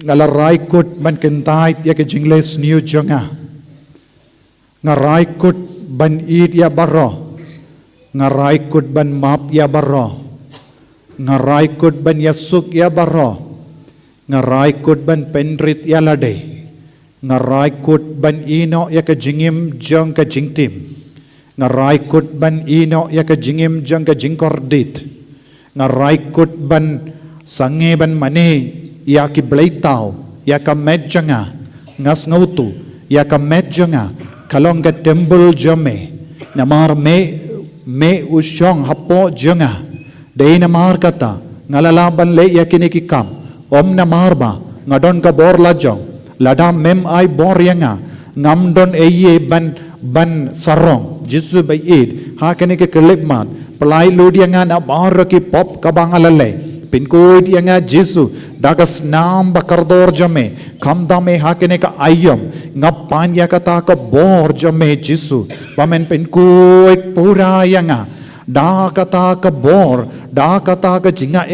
Ngalarai kut ban kintait yaka jingles new janga. Ngarai kut ban eat ya barro. ngarai kut ban map ya baro ngarai kut ban yasuk ya baro ngarai kut ban pendrit ya lade ngarai kut ban ino ya ka jingim jong ka jingtim ngarai kut ban ino ya ka jingim jong ka jingkordit ngarai kut ban sange ban mane ya ki bleitau ya ka medjanga ngas ngautu ya ka medjanga kalong ka tembul jome namar me usyong hapo janga dei namar kata ngalalaban le ya kini kikam om namar ba ngadon ka bor lajong lada mem ai bor yanga ngamdon eye ban sarong jisu bai id ha kini ke kelipmat pelai ludianga na bar ki pop kabangalale Pynkoit yanga Jisu dagas nam bakardor jame kamdame hakene ka ayam ngapanya kata ka bor jame Jisu pamen Pynkoit pura yanga da kata ka bor da kata ka jinga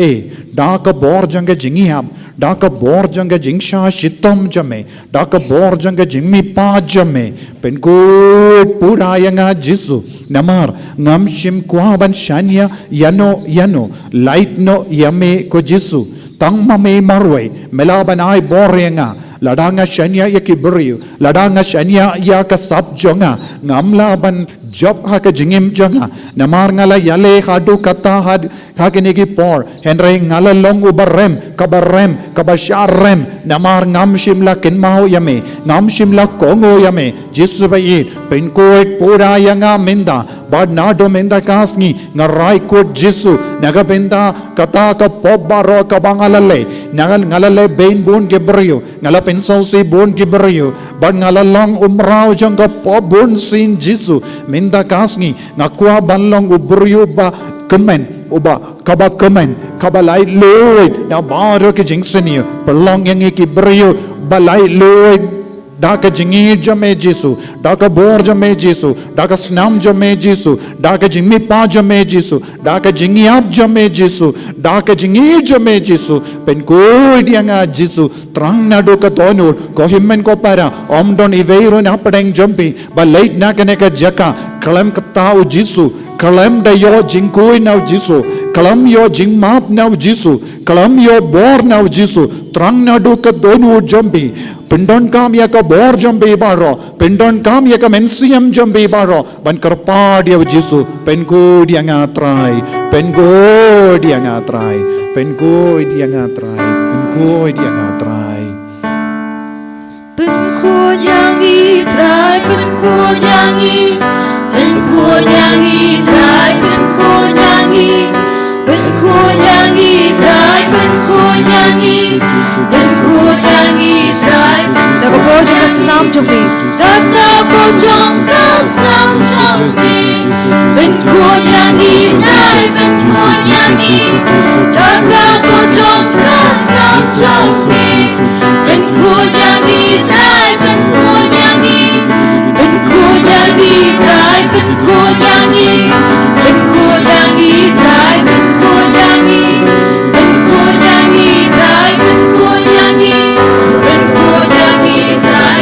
da ka bor janga jingiam da ka bor janga jingsha shitam jame da ka bor janga jimmi pa jame Pynkoit pura yanga Jisu namar ngam shim kwaban shanya yano light no yame ko Jisu tang mame marwe melaban ai borenga ladanga shanya yakibrio ladanga shanya ya ka sab jonga ngamlaban job ha ka jingim jonga namar ngala yale hadu kata had hakinigi por henry ngala long ubarem kabasharem namar ngam shimla kinmao yame ngam shimla kongo yame Jisu bai Pynkoit pura yanga minda bad nado minda kasni ngarai ko Jisu nagabenda kata ka pobaro kabangalale ngalale bain bon gebrio ngala pensausi bon gebrio bad ngalalong umrao janga pobon sin Jisu minda kasni ngakwa banlong ubrio ba kemen uba kaba kemen kaba lai loid na baro ke jingseni pelong yang ki brio balai loid daka jingi jame Jisu daka bor jame Jisu daka snam jame Jisu daka jimmi pa jame Jisu daka jingi ab jame Jisu daka jingi jame Jisu Pynkoit yanga Jisu trang nadu ka tonur ko himmen ko para omdon iveiro na padeng jampi ba late na kaneka jaka kalam katau Jisu kalam da yo jingkoi now Jisu kalam yo jingmap now Jisu kalam yo bor now Jisu trang nadu ka tonur jampi Pindon kam ya ka bor jambi baro pindon kam ya ka mensiam jambi baro ban kerpa dia Jisu Pynkoit yang atrai Pynkoit yang atrai Pynkoit yang atrai Pynkoit yang atrai Pynkoit yang itrai Pynkoit yang Pynkoit yang itrai Pynkoit yang Pynkoit yang itrai Pynkoit yang Pynkoit yang itrai daga bojo ka snam jombi Daga bojong ka snam jombi Pynkoit yang itrai Pynkoit yang Daga bojong ka snam jombi Pynkoit yang itrai Pynkoit yang Pynkoit yang itrai Pynkoit yang Pynkoit yang itrai Pynkoit yang Pynkoit yang itrai Pynkoit yang Pynkoit yang itrai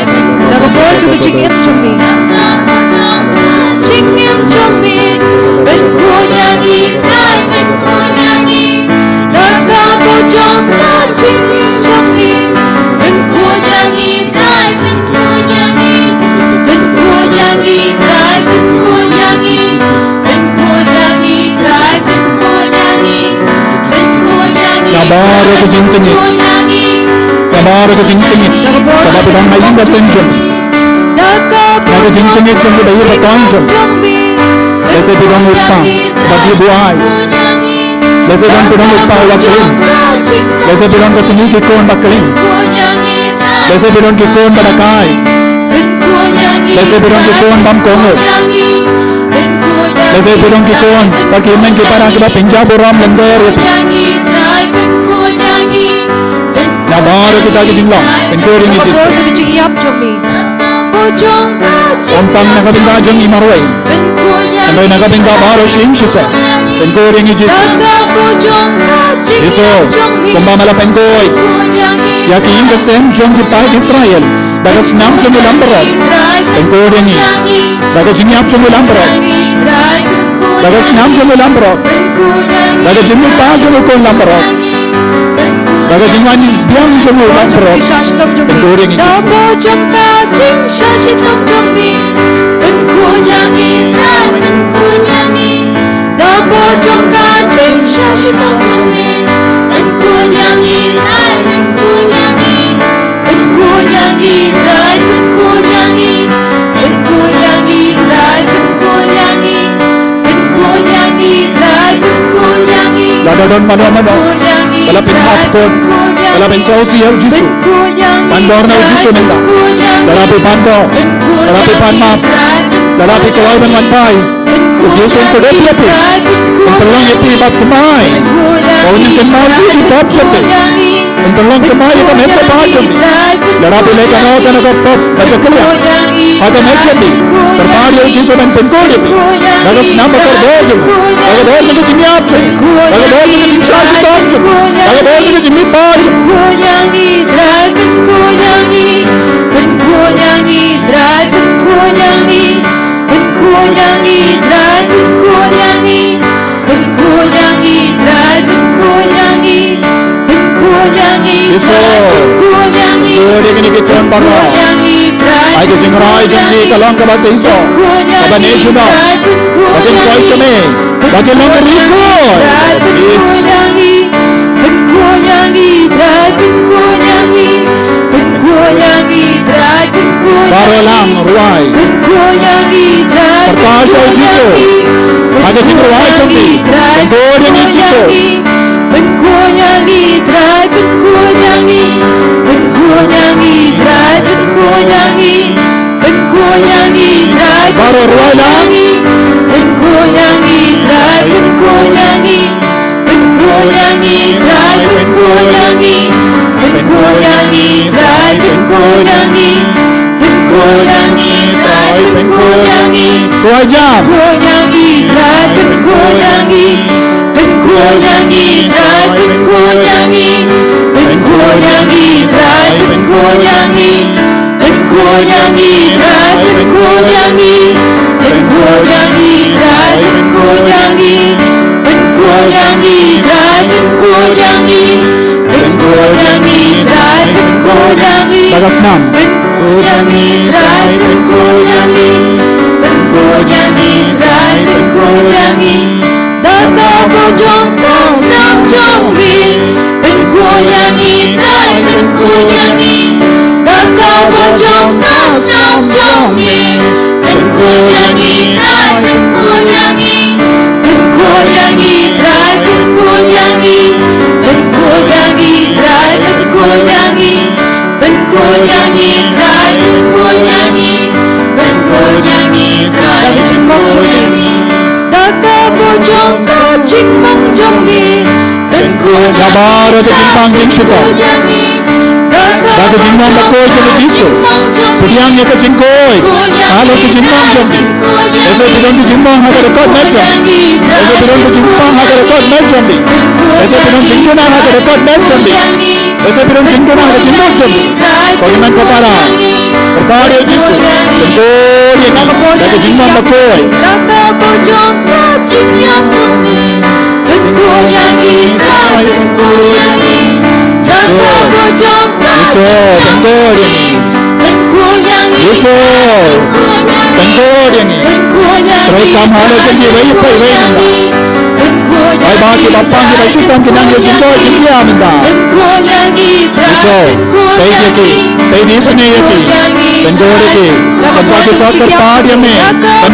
daga bojo ka jingim jombi Jingim jombi Pynkoit yang itrai Pynkoit yang daga bojong ka jingim jombi Pynkoit yang itrai Pynkoit yang Pynkoit yang itrai Pynkoit yang Pynkoit yang itrai Pynkoit yang Pynkoit yang Kabaro ko jingtingit kabaro ko jingtingit kaba pedang mayin da senjom naga jingtingit jom da yura tonjom lese pedang utang bagi buai lese pedang utang wakilim lese pedang ko tuni ki kon bakalim lese pedang ki kon badakai lese pedang ki kon bam kongo lese pedang ki kon bagi men ki para ki Punjab ram lender na baro kita ki jinglo Pynkoit yang daga Jisu bojo ka jingiap jombi bojong ka Ontang nakabinda jong imarway Andai nakabinda baro shim shisa Pynkoit yang Jisu daga bojong ka Jisu kumbamala Pynkoit yaki inga sem jong ki pai Israel daga snam jong lambarot Pynkoit yang daga jingiap jong lambarot Daga senam jumlah lambrok. Daga jumlah pa jumlah kon lambrok. Daga jumlah ni biang jumlah lambrok. Goreng ini. Dabo jongka jing shashit lam jongbi. Benkunyangi trai benkunyangi. Dabo jongka jing shashit lam jongbi. Benkunyangi trai benkunyangi. Benkunyangi trai benkunyangi. Benkunyangi trai benkunyangi. Benkunyangi trai benkunyangi. Lada don mano. Kalau pinhat kon. Kalau pensausi yang jisu. Pandor na jisu nenda. Darapi pando. Darapi panmap. Darapi kawai man manpai. Jisu ko de piati. Tolong yapi bat kemai. Kau ni kemai di pop chope. Tolong kemai ka meta pajam. Darapi leka no kana ko pop baca kelia. Ada macam ni. Terpari jisu man Pynkoit. Dagas nama terbojum. Daga bojum ke jimiap chope. Daga bojum ke jimsasi top chope. Daga bojum ke jimi pajam. Benkunyangi trai benkunyangi. Benkunyangi trai benkunyangi. Benkunyangi trai benkunyangi. Benkunyangi trai benkunyangi. Benkunyangi trai benkunyangi. Dia kini kita parah. Ai ke jingrai jengki kalong ke bahasa Iso. Apa ni cuma? Bagi kau semai. Bagi nama riku. Benkunyangi. Benkunyangi trai benkunyangi. Benkunyangi trai benkunyangi. Barolang ruai. Benkunyangi trai Perkasa jisu. Ada jingrai jengki. Goreng ini jisu. Benkunyangi trai benkunyangi. Benkunyangi trai benkunyangi. Benkunyangi trai Baru ruai lang. benkunyangi trai benkunyangi. Benkunyangi trai benkunyangi. Benkunyangi trai benkunyangi. Benkunyangi trai benkunyangi. Ruai jam. Benkunyangi trai benkunyangi. Benkunyangi trai benkunyangi. Benkunyangi trai benkunyangi. Benkunyangi trai benkunyangi. Benkunyangi trai benkunyangi. Benkunyangi trai benkunyangi. Benkunyangi trai benkunyangi. Dagas nam. Benkunyangi trai benkunyangi. Benkunyangi trai benkunyangi. Daga bojong kasam jombi. Benkunyangi trai benkunyangi. Daga bojong kasam jombi. Benkunyangi trai benkunyangi. Benkunyangi trai benkunyangi. Benkunyangi trai benkunyangi. Benkunyangi trai benkunyangi. Benkunyangi trai benkunyangi. Daga bojong jingmong jonggi. Benkunyangi Gabar ke jimpang jing syukur. Daga jingmong bakoi jeng jisu. Pudiang ye ke Pynkoit. Kalau ke jimpang jeng. Ese bidon ke jimpang hak rekod macam. Ese bidon ke jimpang hak rekod macam ni. Ese bidon jingkuna hak rekod macam ni. Ese bidon jingkuna hak jimpang jeng. Kau iman kepala. Berbari jisu. Pynkoit ye nak daga jimpang bakoi. Daga bojong jingmong jonggi. Benkunyangi trai benkunyangi. Daga bojong Jisu, Pynkoit ye ni. benkunyangi. Jisu, Pynkoit ye ni. Terus kamu ada janji bayi bayi nanda. Bayi bagi bapang kita syukur kita nang Pynkoit janji aminda. Jisu, bayi lagi, bayi di sini lagi. Pynkoit lagi. Tempat kita terpadu ni.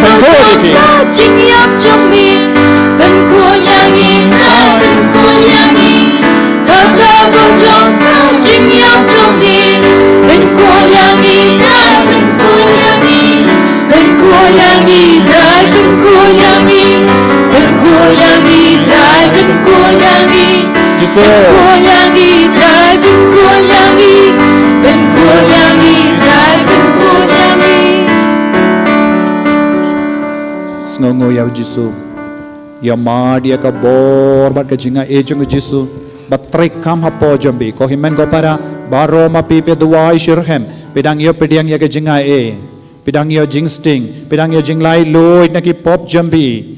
Pynkoit lagi. Jingyap jombi. Benkunyangi trai benkunyangi. Daga bojong jingyap jombi. Benkunyangi trai benkunyangi. Benkunyangi trai benkunyangi. Benkunyangi trai benkunyangi. Jisu, Benkunyangi trai benkunyangi. Benkunyangi trai benkunyangi. Sengongo ya Jisu. Ya madia ka bor bat ka jinga ejung Jisu. Batrik kam hapo jambi. Ko himen ko para baro mapipe duwai shirhem. Pedang yo ya ka jinga e. Pedang yo jingsting. Pedang yo jinglai loy na ki pop jambi.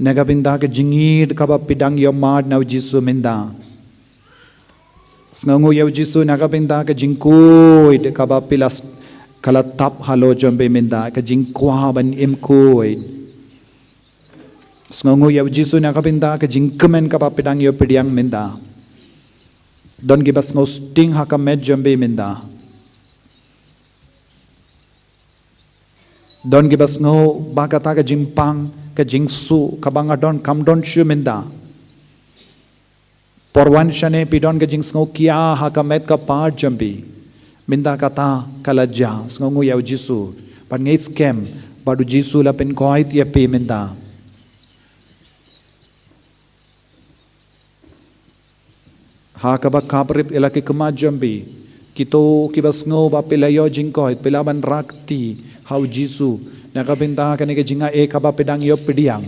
Nagabinda ka jingid kaba pidang yomad na Jisu minda. Sngongu yaw Jisu nagabinda ka jingkuid kaba pilas kalatap halo jombe minda ka jingkwa ban imkuid. Sngongu yaw Jisu nagabinda ka jingkemen kaba pidang yo pidang minda. Don gibas ngo sting hakamed jombe minda. Don gibas ngo bakata ka jimpang ka jingsu kabangadon kamdon shu minda. Porwan shane pidon ka jings ngo kia hakamed ka par jombe. Minda kata kalaja sngongu yaw Jisu. Pan ngay scam badu Jisu la Pynkoit ya pe minda. Hakaba kaprip ilaki kumajambi kito kibas ngo ba pilayo Pynkoit pilaban rakti hau Jisu nakabinta kanike jinga e kaba pedang yo pidiang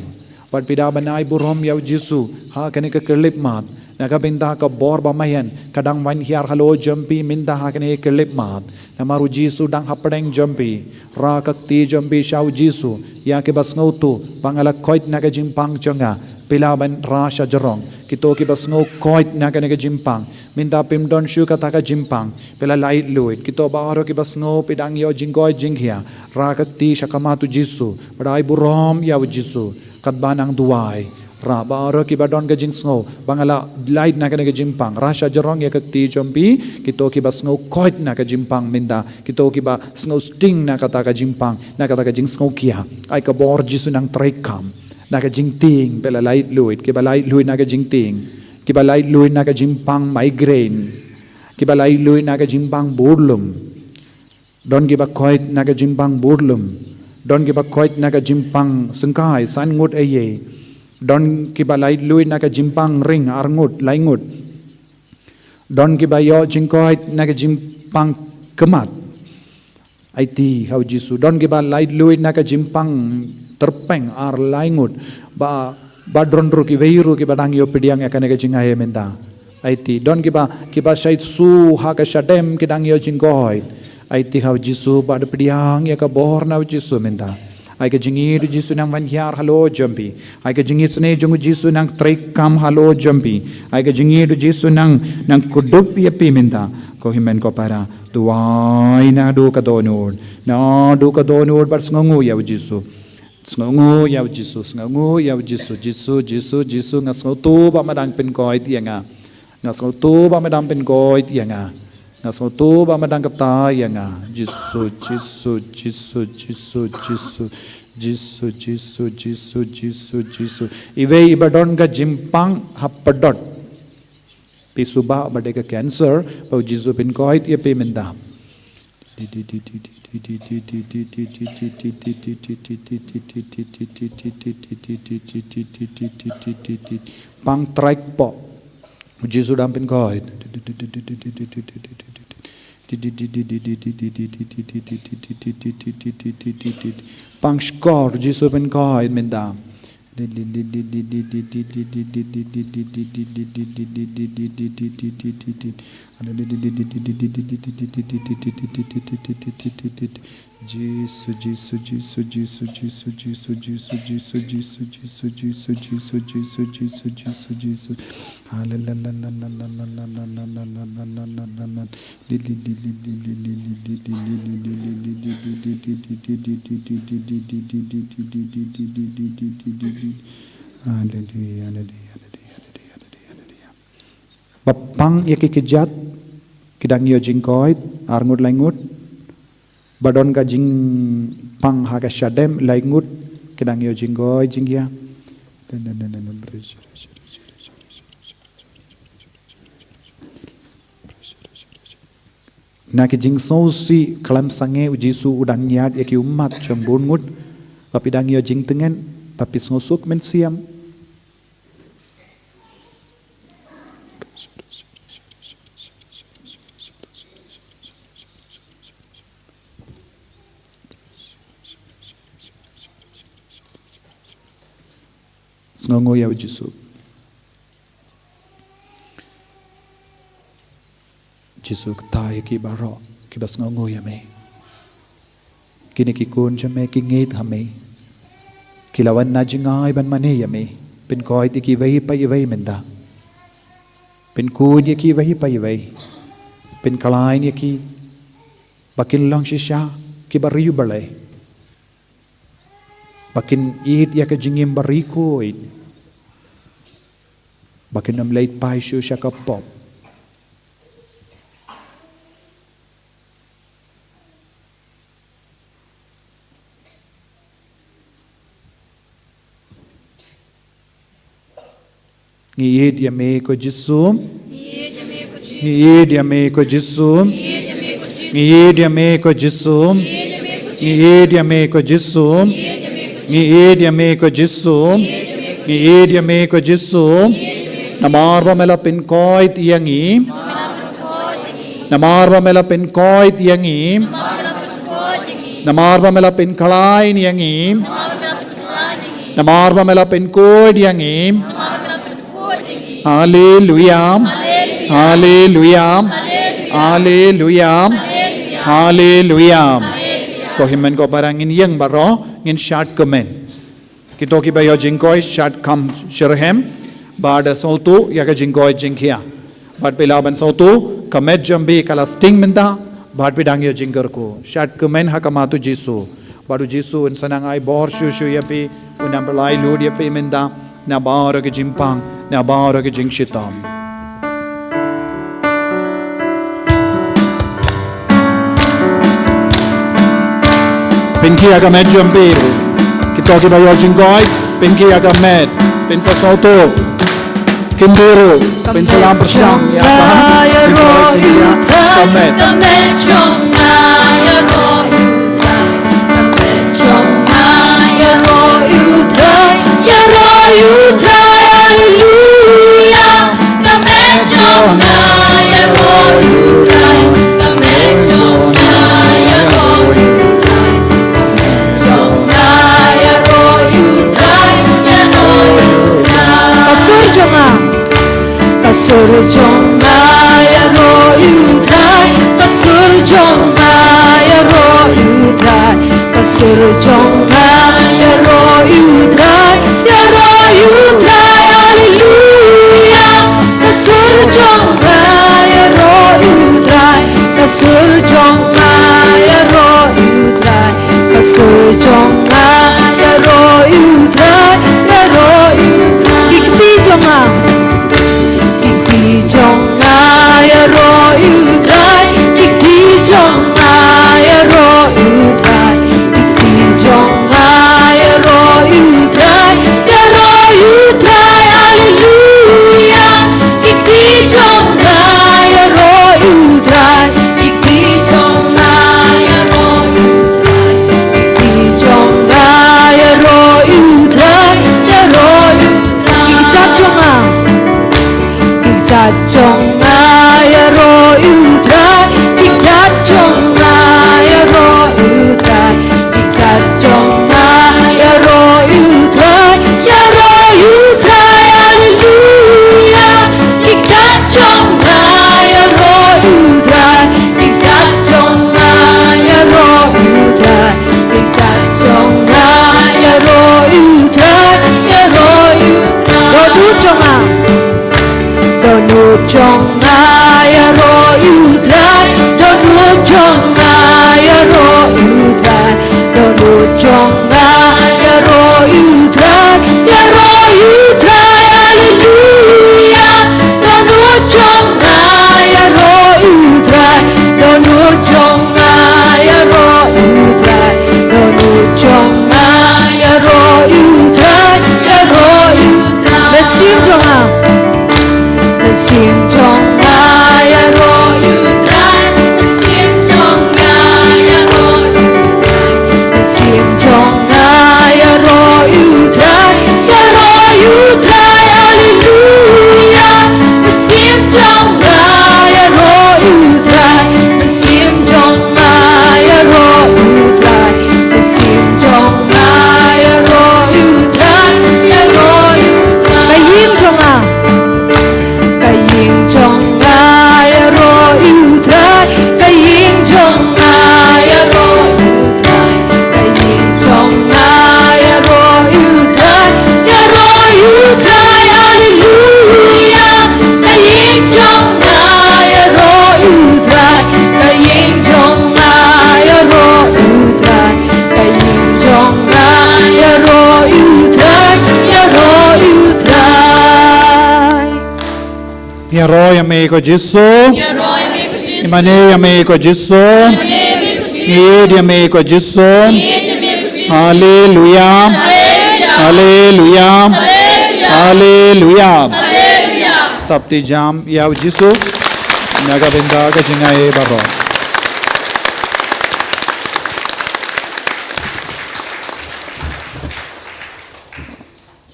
pat pidaban ay burom yaw Jisu ha kanike kelip mat nakabinta ka bor ba mayan kadang wan hiar halo jambi minda ha kanike kelip mat namaru Jisu dang hapadeng jambi rakakti jambi shau Jisu ya kibas ngo tu bangalak koit naga jimpang changa pilaban rasha jarong kito kibas ngo koit na kanega jimpang minda pimdon shu kataka jimpang pila light luit kito baaro kibas ngo pidang yo jinggoy jinghia rakakti shakamatu Jisu padai burom yaw Jisu katbanang duwai ra baaro kibadon ga jings ngo bangala light na kanega jimpang rasha jarong ya kakti jombi kito kibas ngo koit na ka jimpang minda kito kiba ngo sting na kataka jimpang na kataka jings ngo kia ay kabor Jisu nang trekam naga jingting pela light luit kiba light luit naga jingting kiba light luit naga jimpang migraine kiba light luit naga jimpang burlum don kiba koit naga jimpang burlum don kiba koit naga jimpang sengkai san ngut aye don kiba light luit naga jimpang ring arngut laingut don kiba yo jingkoit naga jimpang kemat IT hau Jisu don kiba light luit naga jimpang terpeng ar laingut ba dronru ki veiru ki badang yo pidiang yakane ka jingaye menda IT don kiba sait su ha ka shadem ki dang yo jinggoy IT hau Jisu ba pidiang ya ka bor na Jisu menda ai ka jingi Jisu nang wan hiar halo jambi ai ka jingi sne jungu Jisu nang trekam halo jambi ai ka jingi Jisu nang kudup ya pi menda ko himen ko para duwai na do ka donod bar sngongu ya Jisu sngongu yaw Jisu sngongu yaw Jisu ngasngo tu ba madang Pynkoit yanga ngasngo tu ba madang Pynkoit yanga ngasngo tu ba madang kata yanga Jisu iwe ibadon ga jimpang hapadot pisuba badega cancer ba Jisu Pynkoit ya pemenda pang trike po Jisu dam Pynkoit pang skor Jisu Pynkoit menda Bapang ya kikijat kidang yo jingkoit arngut laingut badon ka jing pang ha ka shadem laingut kidang yo jinggoy jingya na ki jing sosi kalam sange Jisu udang yat ya ki umat chambun ngut papidang yo jing tengen papis ngosuk men siam sngongo yaw Jisu ktai ki baro ki bas sngongo ya me kini ki kun cha me ki ngeit ha me Kilawan na jingay ban mane yami. Pynkoit iki vahi pa ivay menda. Pynkoit iki vahi pa ivay. Pynkalain iki bakin lang shisha ki bariyu balay. Bakin it yaka jingim barikoid. Bakin nam late pai shu shaka pop. Ngiyid yame ko jisum. Ngiyid yame ko jisum. Ngiyid yame ko jisum. Ngiyid yame ko jisum. Ngiyid yame ko jisum. Ngiyid yame ko jisum. Namarwa mela Pynkoit yangi. Namarwa mela Pynkoit yangi. Namarwa mela Pynkalain yangi. Namarwa mela Pynkoit yangi. Hallelujah. Hallelujah. Hallelujah. Hallelujah. Ko himen ko parang yang baro ngin shart komen. Kito ki bayo jingkoi shart kam shirhem bad sautu yaga jingkoi jingkhia. Bad pilaban sautu kamet jambi kala sting minda bad pidang yo jingger ko. Shart komen hakamatu Jisu. Baru Jisu sanang ai bor shu yapi unam belai lud yapi minda na baro ke jimpang na baro ke jingshitam. Pinki agamet jambi. Kita ki bayo jingkoi. Pinki agamet. Pinsa sautu. Kinduru. Pinsalam persyang. Ya Tuhan. Agamet. Kasur jonga ya ro yudai, kasur jonga ya ro yudai, kasur jonga ya ro yudai, hallelujah. Kasur jonga ya ro yudai, kasur jonga ya ro yudai, kasur jonga ya ro yudai, ikti jonga. Jonga ya ro yudai, ikti jonga ya ro yudai, ikti jonga ya ro yudai, hallelujah. Ikti jonga ya ro yudai, ikti jonga ya ro yudai, ikti jonga ya ro yudai, ikti jonga. Jonga ya ro yudai, iktat jonga ya ro yudai, iktat jonga ya ro yudai, hallelujah. Iktat jonga ya ro yudai, iktat jonga ya ro yudai, iktat jonga ya ro yudai, Dodu jonga. Donu jonga ya ro yudai, donu jonga ya ro yudai, donu jonga ya ro yudai, hallelujah. Donu jonga ya ro yudai, donu jonga ya ro yudai, donu jonga ya ro yudai, let's sing jonga. Sim jonga ya ro yudai, sim jonga ya ro yudai, sim jonga ya ro yudai, hallelujah. Sim jonga ya ro yudai, sim jonga ya ro yudai, sim jonga ya ro yudai, kayim jonga. Kayim jonga Ya roho yang mei ko Yesu. Ya roho yang mei ko Yesu. Imane yang mei ko Yesu. Ye dia mei ko Yesu. Haleluya. Haleluya. Haleluya. Tapti jam ya Yesu. Naga benda ka jingai baro.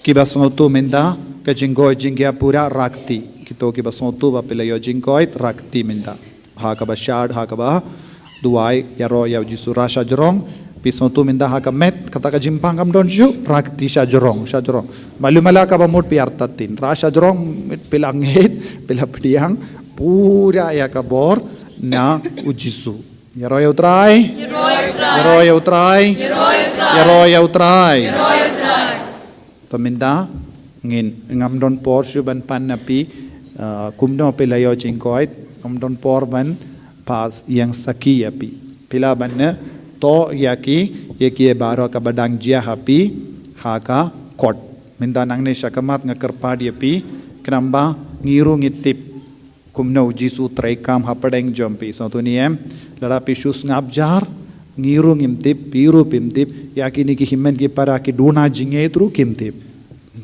Kibas ngotu menda ka jingoi jingya pura rakti. Kito kibas ngotu ba pelayo jingkoi rakti menda. Ha ka ba shad ha ka ba duai ya ro ya Yesu rasha jorong. Pisong tu minda ha ka met kata ka jimpang kam don ju rakti sha jorong. Malumala ka ba mut piar tatin. Rasha jorong pilangit pila pediang pura ya ka bor na ujisu. Ya ro ya utrai. Ya ro ya utrai. Ya ro ya utrai. Peminda ngin ngam don por shu ban pan napi kumno pelayo jingkoit ngam don por ban pas yang saki api pila ban ne to yaki yaki baro ka badang jia hapi haka kot minda nangne shakamat ngakerpad yapi kramba ngiru ngitip kumno jisu traikam hapadeng jompi so tuniem lara pisus ngabjar ngiru ngimtip piru pimtip yaki ni ki himen ki para ki duna jinge tru kimtip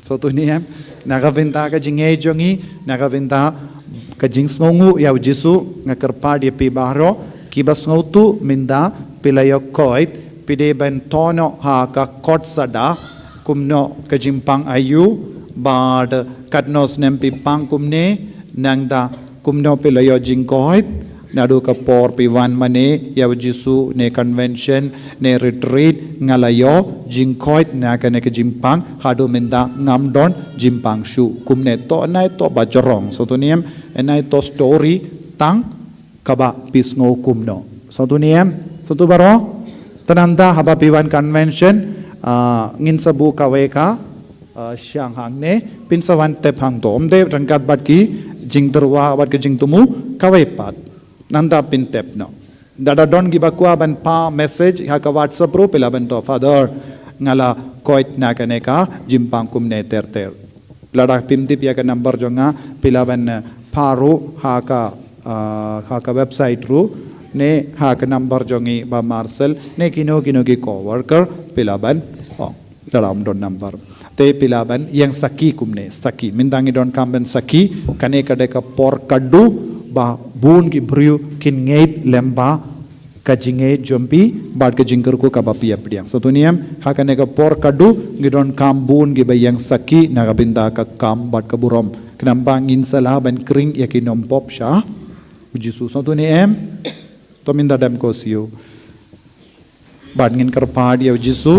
so tuniem nagaventa ka jinge jongi nagaventa ka jingsngongu ya jisu ngakerpad yapi baro kibas ngautu minda pilayo koit pide ben tono ha ka kot sada kumno ka jimpang ayu bad katnos nempi pang kumne nangda kumno pilayo jingkoit nadu ka por piwan mane ya jisu ne convention ne retreat ngalayo jingkoit na ka ne ka jimpang hadu minda ngamdon jimpang shu kumne to nai to bajorong so tuniem enai to story tang kaba pisngo kumno so tuniem so tu baro tananda haba piwan convention ngin sabu kaweka siang hang ne pinsawan tep hang dom de rangkat bat ki jingduwai bat ki jingtumu kawepat nanda pin tep no dada don gi bakwa ban pa message ha ka whatsapp pro pela ban to father ngala koit na ka ne ka jimpang kum ne ter lada pim tip ya ka number jonga pela ban paru ha ka website ru ne ha ka number jongi ba Marcel ne kino ki co-worker pilaban dalam don number te pilaban yang saki kumne saki mindangi don kamben saki kane kade ka por kaddu ba bun ki briu kin ngeit lemba ka jinge jompi bad ka jingker ko kabapi apdiang so tuniam ha kane ka por kaddu ngidon kam bun gi ba yang saki na binda ka kam bad ka burom knambang insala ban kring yakinom pop sha ujisu so tuniem to minda dam ko siu bad ngin kerpad ya jisu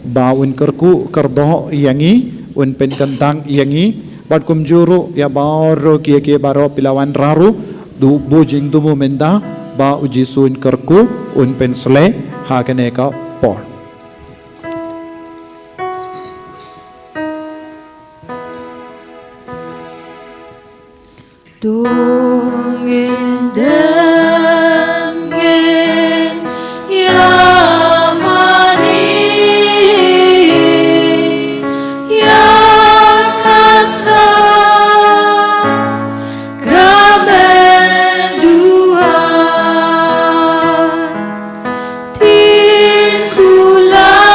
ba un kerku kerdo yangi un pen kentang yangi bad kum juru ya baro ki baro pilawan raru du bojing du menda ba ujisu un kerku un pen sle ha kane ka por Dongin dengin ya mani ya kasar graben dua tin keluarga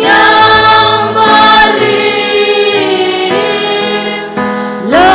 yang bari la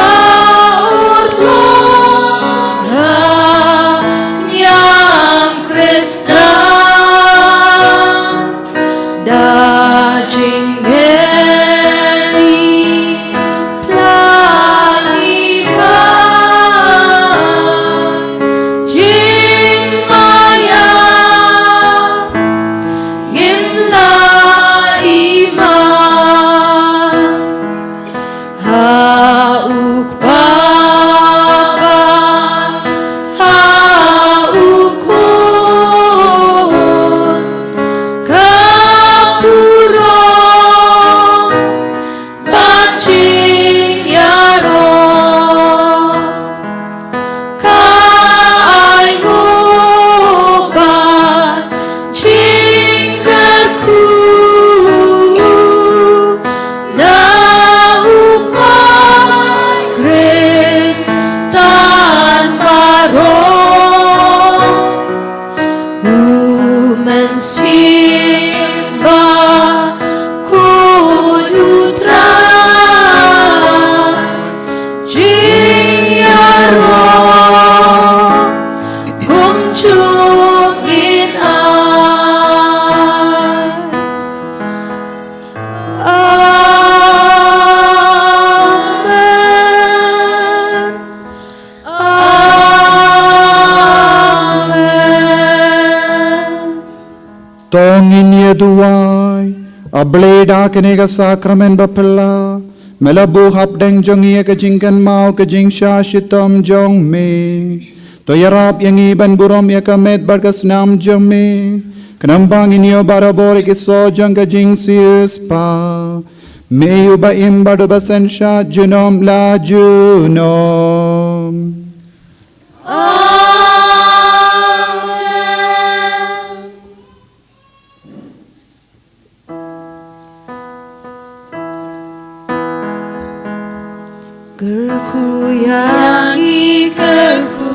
Bleda kenega sakramen bapela. Melabu hap deng jong iya ke jingkan mau ke jing sha shitom jong me. To yarap yang iban burom ya kamet bargas nam jong me. Kenambang inyo barabor ikiso jong ke jing sius pa. Meyu ba imbado basen sha junom la junom. Gerku yang ikerku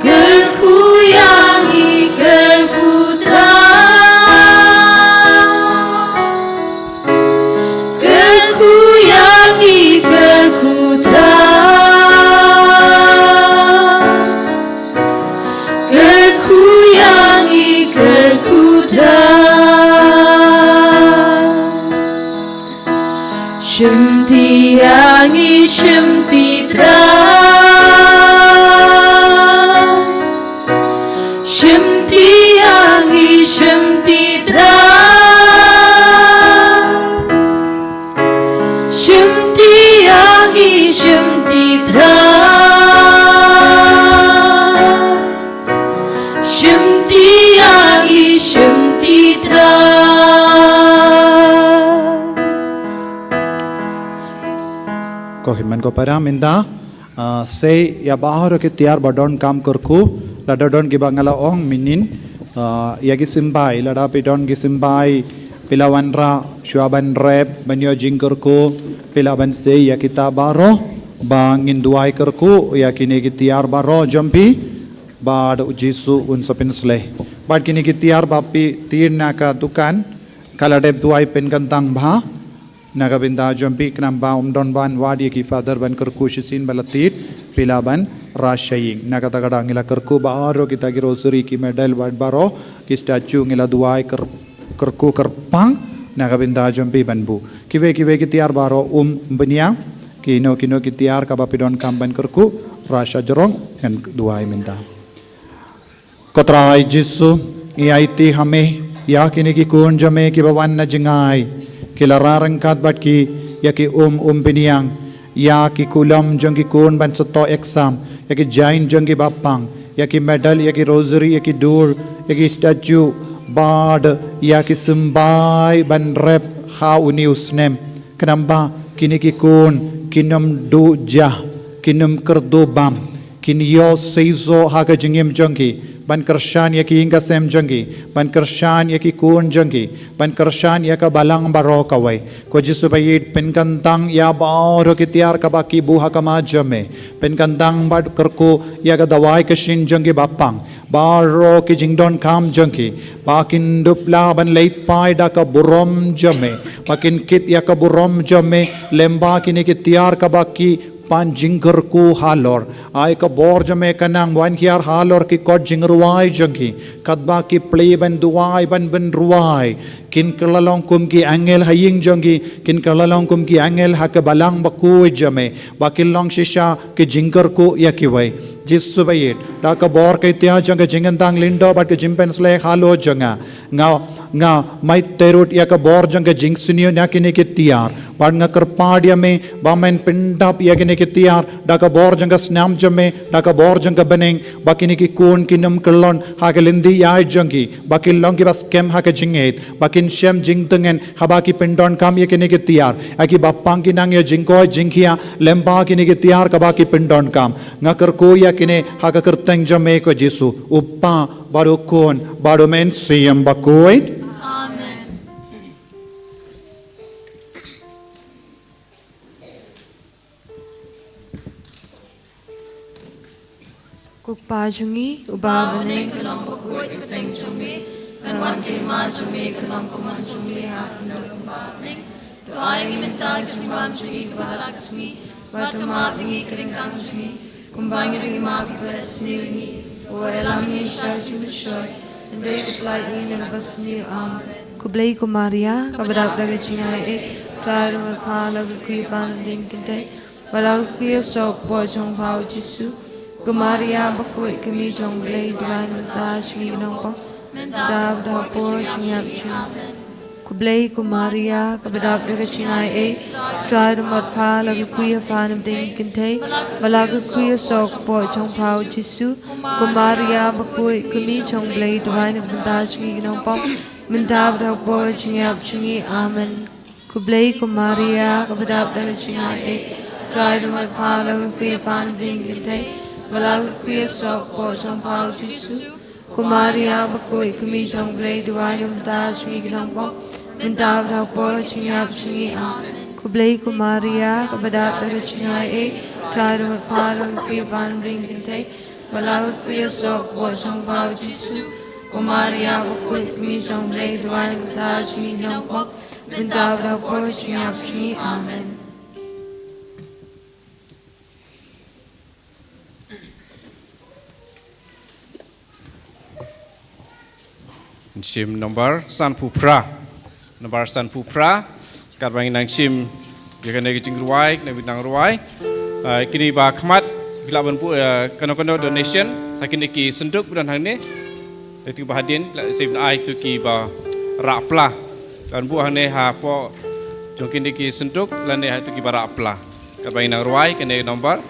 gerku yang ikerku gerku yang ikerku gerku yang ikerku Shimti yangi shimti tra Shimti yangi shimti tra Shimti yangi shimti tra Shimti yangi shimti tra Kohiman ko para minda say ya bahar ke tiar badon kam kurku ladadon ki bangala ong minin ya ki simbai lada pidon ki simbai pilawanra shuaban rep banyo jingkurku pilaban say ya kita baro bangin duai kurku ya kini ki tiar baro jampi bad jisu un sapinsle bad kini ki tiar bapi tirna ka dukan kaladep duai penkantang bha Nagabinda jampi knamba umdon ban wadi ki father ban kerku shisin balatit pilaban rashaying nagatagada ngila kerku baaro kita ki rosary ki medal wad baro ki statue ngila duai kerku kerpang nagabinda jampi banbu kiwe ki tiar baro benia kino ki tiar kabapidon kamban kerku rasha jorong ngan duai minta kotrai jisu iaiti hame yakini ki kun jame ki bawan na jingai kilararang katbat ki yaki biniang yaki kulam jang ki kun ban soto exam yaki jain jang ki bapang yaki medal yaki rosary yaki dur yaki statue bad yaki simbai ban rep ha uni usnem kenamba kini ki kun kinam do jah kinam kerdo bam kinyo seizo haga jingim jangki ban kershan yaki hingga sem jangki ban kershan yaki kun jangki ban kershan yaka balang baro kawai ko jisu bayit penkantang ya baoro ki tiar kabaki buha kama jame penkantang bad kerku yaka dawai kashin jangki bapang baro ki jingdon kam jangki bakin dupla ban leit pai da ka burom jame bakin kit yaka burom jame lemba kini ki tiar kabaki pan jinggerku halor ay ka bor jame kanang wan kiar halor ki kod jingruai jangki kadba ki play ban duai ban ruai kin kalalong kum ki angel haying jangki kin kalalong kum ki angel ha ka balang baku jame bakil long shisha ki jinggerku yakiwai jisu bayit da ka bor kay tia janga jingantang lindo bat ka jimpens le halo janga nga mai terut ya ka bor janga jingsunyo nakini ki tiar bad nga kerpadia me bamen pindap ya kini ki tiar da ka bor janga snam jame da ka bor janga beneng bakini ki kun kinam kelon ha ka lindi ya jangi bakil long ki bas kem ha ka jinget bakin shem jingtengen habaki pindon kam ya kini ki tiar aki bappang ki nang ya jingko jingkhia lemba kini ki tiar ka baki pindon kam nga kerko ya kini ha ka kerteng jame ko jisu uppa barukon barumen siyam bakoid Kupajungi ubabane kanam Pynkoit kateng chumi kanwan ke ma chumi kanam kuman chumi ha kanam kumbapning to ayang imenta chimbam chumi kabalaksmi batama bingi kringkang chumi kumbang ring ma bikasni ni oelamni shaju shoy and break apply in and basni Kublai ku Maria kabadap daga jingai tar pala ku ban din kinte walau kiyo sok bo jong pau jisu Kumaria bakoi kami jong blai duan ta shri nong pong mentab da po chiap chim kublai kumaria kabadap daga chingai e try to mat pha la kuya fan of ding kintay malaga kuya sok po chong pau jisu kumaria bakoi kami jong blai duan ta shri nong pong mentab da po chiap chingi amen kublai kumaria kabadap daga chingai e try to mat pha la kuya fan of ding kintay Walau kuya sok po chong pao jisu Kumaria bakoi kumi chong blai duwai nung ta swi ginong po Mintaw daw po chingap chingi ang Kublai kumaria kabadap daga chingay e Taro magparang kuya pan ring kintay Walau kuya sok po chong pao jisu Kumaria bakoi kumi chong blai duwai nung ta swi ginong po Mintaw daw po chingap chingi amen Sim nomor san pupra kat bang nang sim dia kena Jingduwai na bidang ruai kini ba khmat bila ban pu kano donation takini ki senduk budan hang ni itu bahadin sim ai tu ki ba rapla dan bu hang ni ha po jong kini ki senduk lan ni ha tu ki ba rapla kat bang nang ruai kena nomor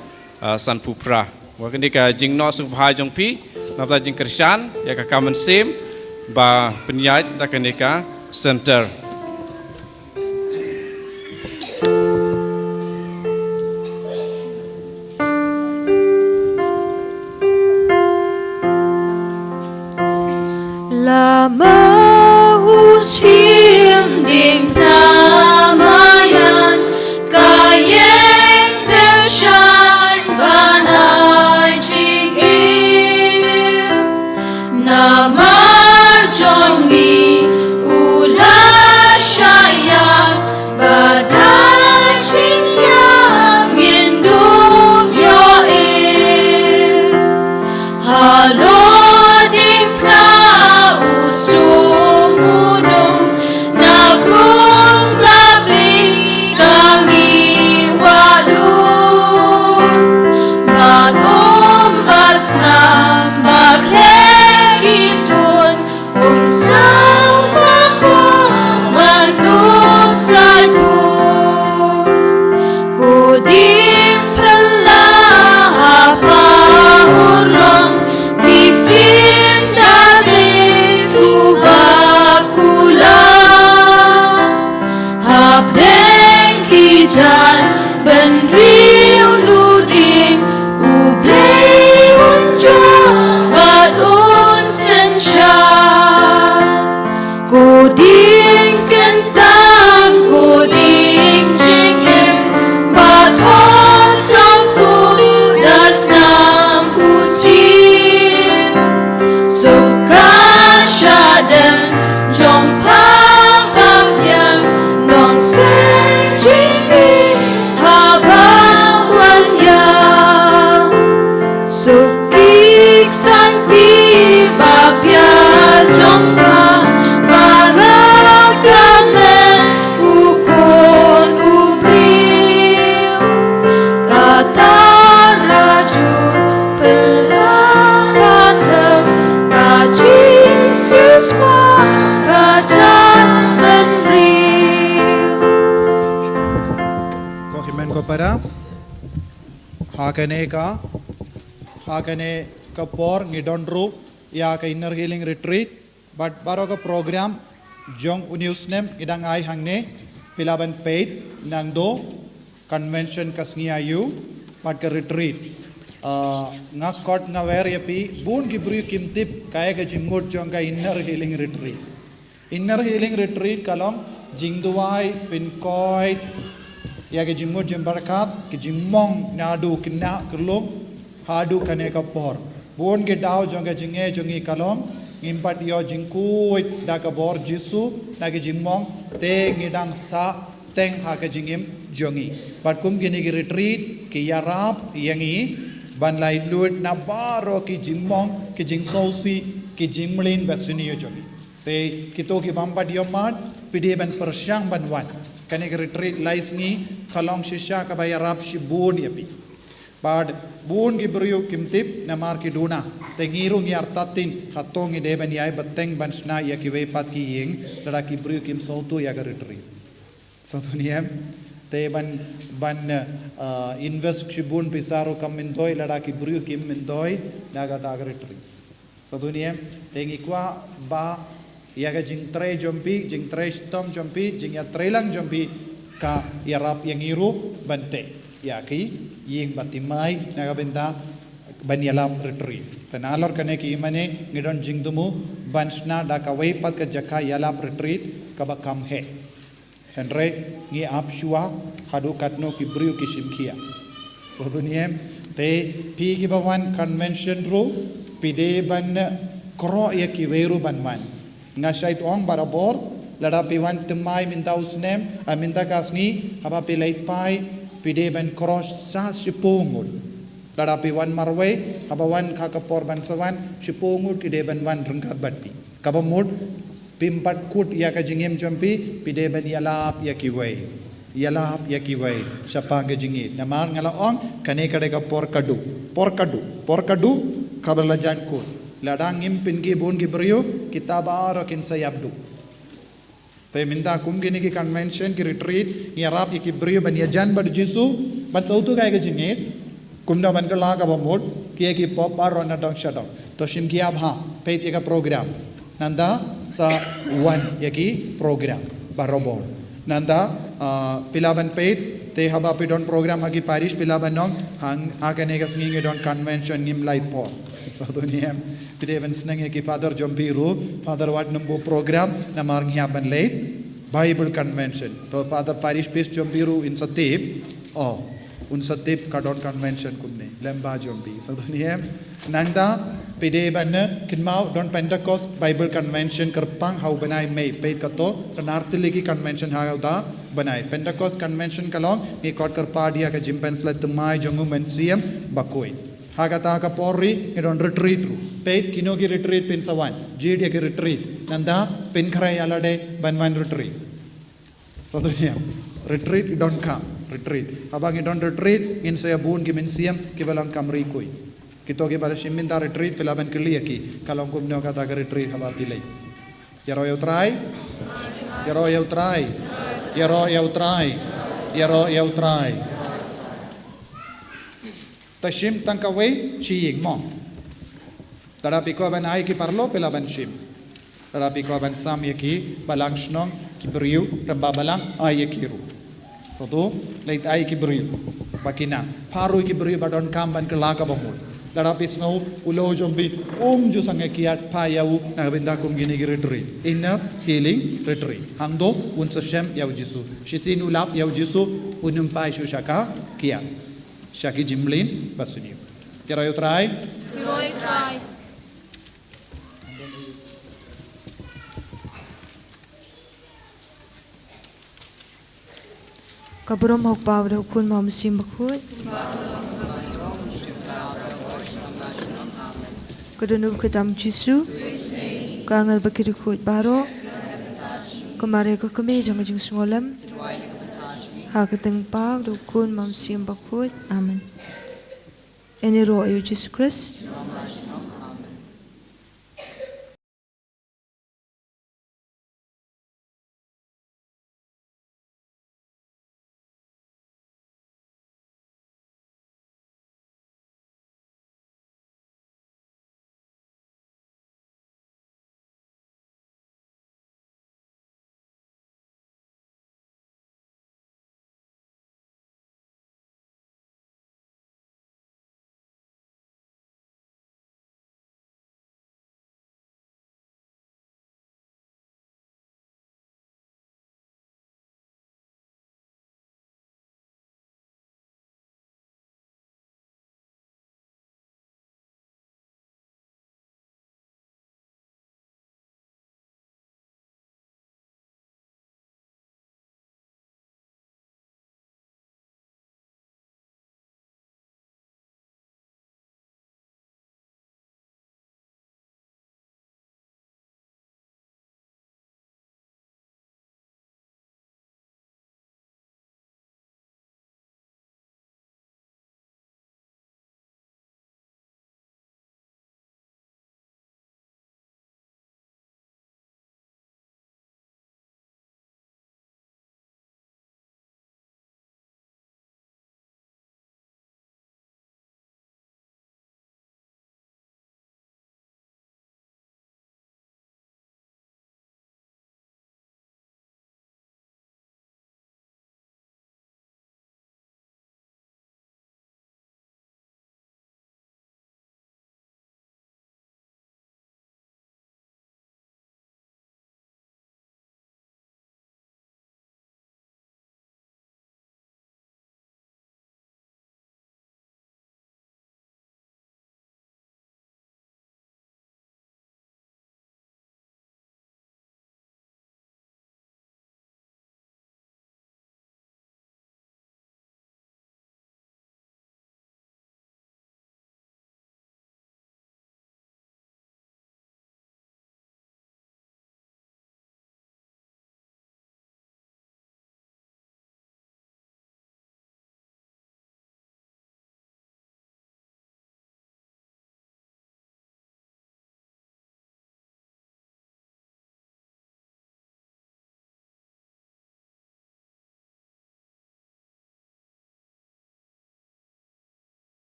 san pupra wa kini ka jingno su bha jong pi napa jing krishan ya ka kamen sim ba penyait Dakaneka Center. Lama usim dim namayan kayeng tershan banai jingim nama Jongi ula shaya badai chinya ngindum yo e halo dipna usum udum nagrum labli kami walur magum basna maglekitun sang kapo manum sarku kudim pelah pahurlong victim dari kubakula habdeng kijan benriu ludin ublei unjong badun sensha Koding kentang, koding jingim, bathos samtu das nam usim. Suka syadem, jong pangapyam, nong sen jingim, habawan yang. Sukik santi bapya jong pang, Para hakane kapor ngidon ru ya ka inner healing retreat but baro ka program jong uniusnem idang ai hangne pilaban paid nang do convention kasngi ayu but ka retreat ngakot ngawer yapi bun gibru kimtip kaya ka jingmut jong ka inner healing retreat kalong Jingduwai Pynkoit ya ke jingmut jembarkat ke jingmong nadu kina kerlum hadu kane kapor bon ke dau jong ke jinge jongi kalom ngimpat yo jingkuit da ka bor jisu da ke jingmong te ngidang sa teng ha ke jingim jongi pat kum gini ke retreat ke yarap yangi ban lai lut na baro ki jingmong ke jing sosi ke jingmlin basuni yo jongi te kito ki bampat yo mat pide ban persyang ban wan kane ke retreat lais ngi kalong shisha ka bayarap shibun yapi Bad bun gibriu kimtip namar ki duna tengiru ngi artatin hatong ide ban yai bateng ban sna ya ki we pat ki ying lada ki briu kim sautu ya garitri satu niem te ban invest kibun pisaro kam mindoi lada ki briu kim mindoi naga ta garitri satu niem tengi kwa ba ya ga jing tre stom jompi jing ya trelang jompi ka yarap yang iru bante ya ki ying batimai naga benda banyalam retreat tanalor kane ki imane ngidon jingdumu bansna da ka wei pat ka jaka yalap retreat ka ba kam he henre ngi apshua hadu katno ki briu ki simkia so duniem te pi ki bawan convention ru pide ban kro ya ki weru banman ngasait ong barabor lada piwan temai minta usnem aminta kasni apa pilait pai pide ban cross sa sipungul lada piwan marwe abawan kakapor ban sawan sipungul kide ban wan rengkat batpi kabamud pimpat kut ya ka jingem jompi pide ban yalap ya kiwei siapa ke jingit namar ngala ong kane kade ka por kadu kabala jan kut lada ngim pingi bon gi brio kitabar kin sayabdu te minta kum gini ki convention ki retreat ni arab ki brio ban yajan bad jisu ban sautu kai ke jingit kumda ban kala ka bamod ki pop bar on dong shadong to shim ki abha peit ka program nanda sa one yaki program barobor nanda pilaban peit te haba pidon program agi parish pilaban nong hang akane ka singing don convention ngim light po so duniem pideven snang ki father jombiru father wat numbo program namar nghiaban late bible convention to father parish peace jombiru in satip un satip ka don convention kumne lemba jombi so duniem nangda pideban kinmau don pentecost bible convention kerpang hau banai mei peit kato nartiliki convention hau da banai pentecost convention kalong ni kot kerpadia ka jimpens let mai jongu mensiam bakoi hagata ka porri idon retreat ru peit kinogi retreat pin sawan jid ki retreat nanda pin khrai alade banwan retreat satunya retreat don kam retreat abang idon retreat ngin saya bun ki mensiam ki balang kamri koi kito ke pada shiminta retreat pilaban kili ki kalong kumno kata ka retreat haba pilai yaro yau trai tashim tangkawai chiying mo tadapi ko ban ai ki parlo pilaban shim tadapi ko ban sam ki balang shnong ki briu ramba balang ai ki ru satu leit ai ki briu bakina paru ki briu badon kam ban kelaka bamul tadapi snow ulo jombi jo sange kiat payau na benda kum gini ki retreat inner healing retreat hangdo un sashem yau jisu shisin ulap yau jisu unum pai shushaka kiat Shaki Jimlin Basuni. Kira you try? Heroic try. Kabrom hok pawda kun mam sim bakut. Kadunub ketam jisu. Kangal bakirikut baro. Kemari ke kami jangan jeng sengolam. Hakateng paw dukun mam sim bakut. Amen. Ini roh Yesus Kristus.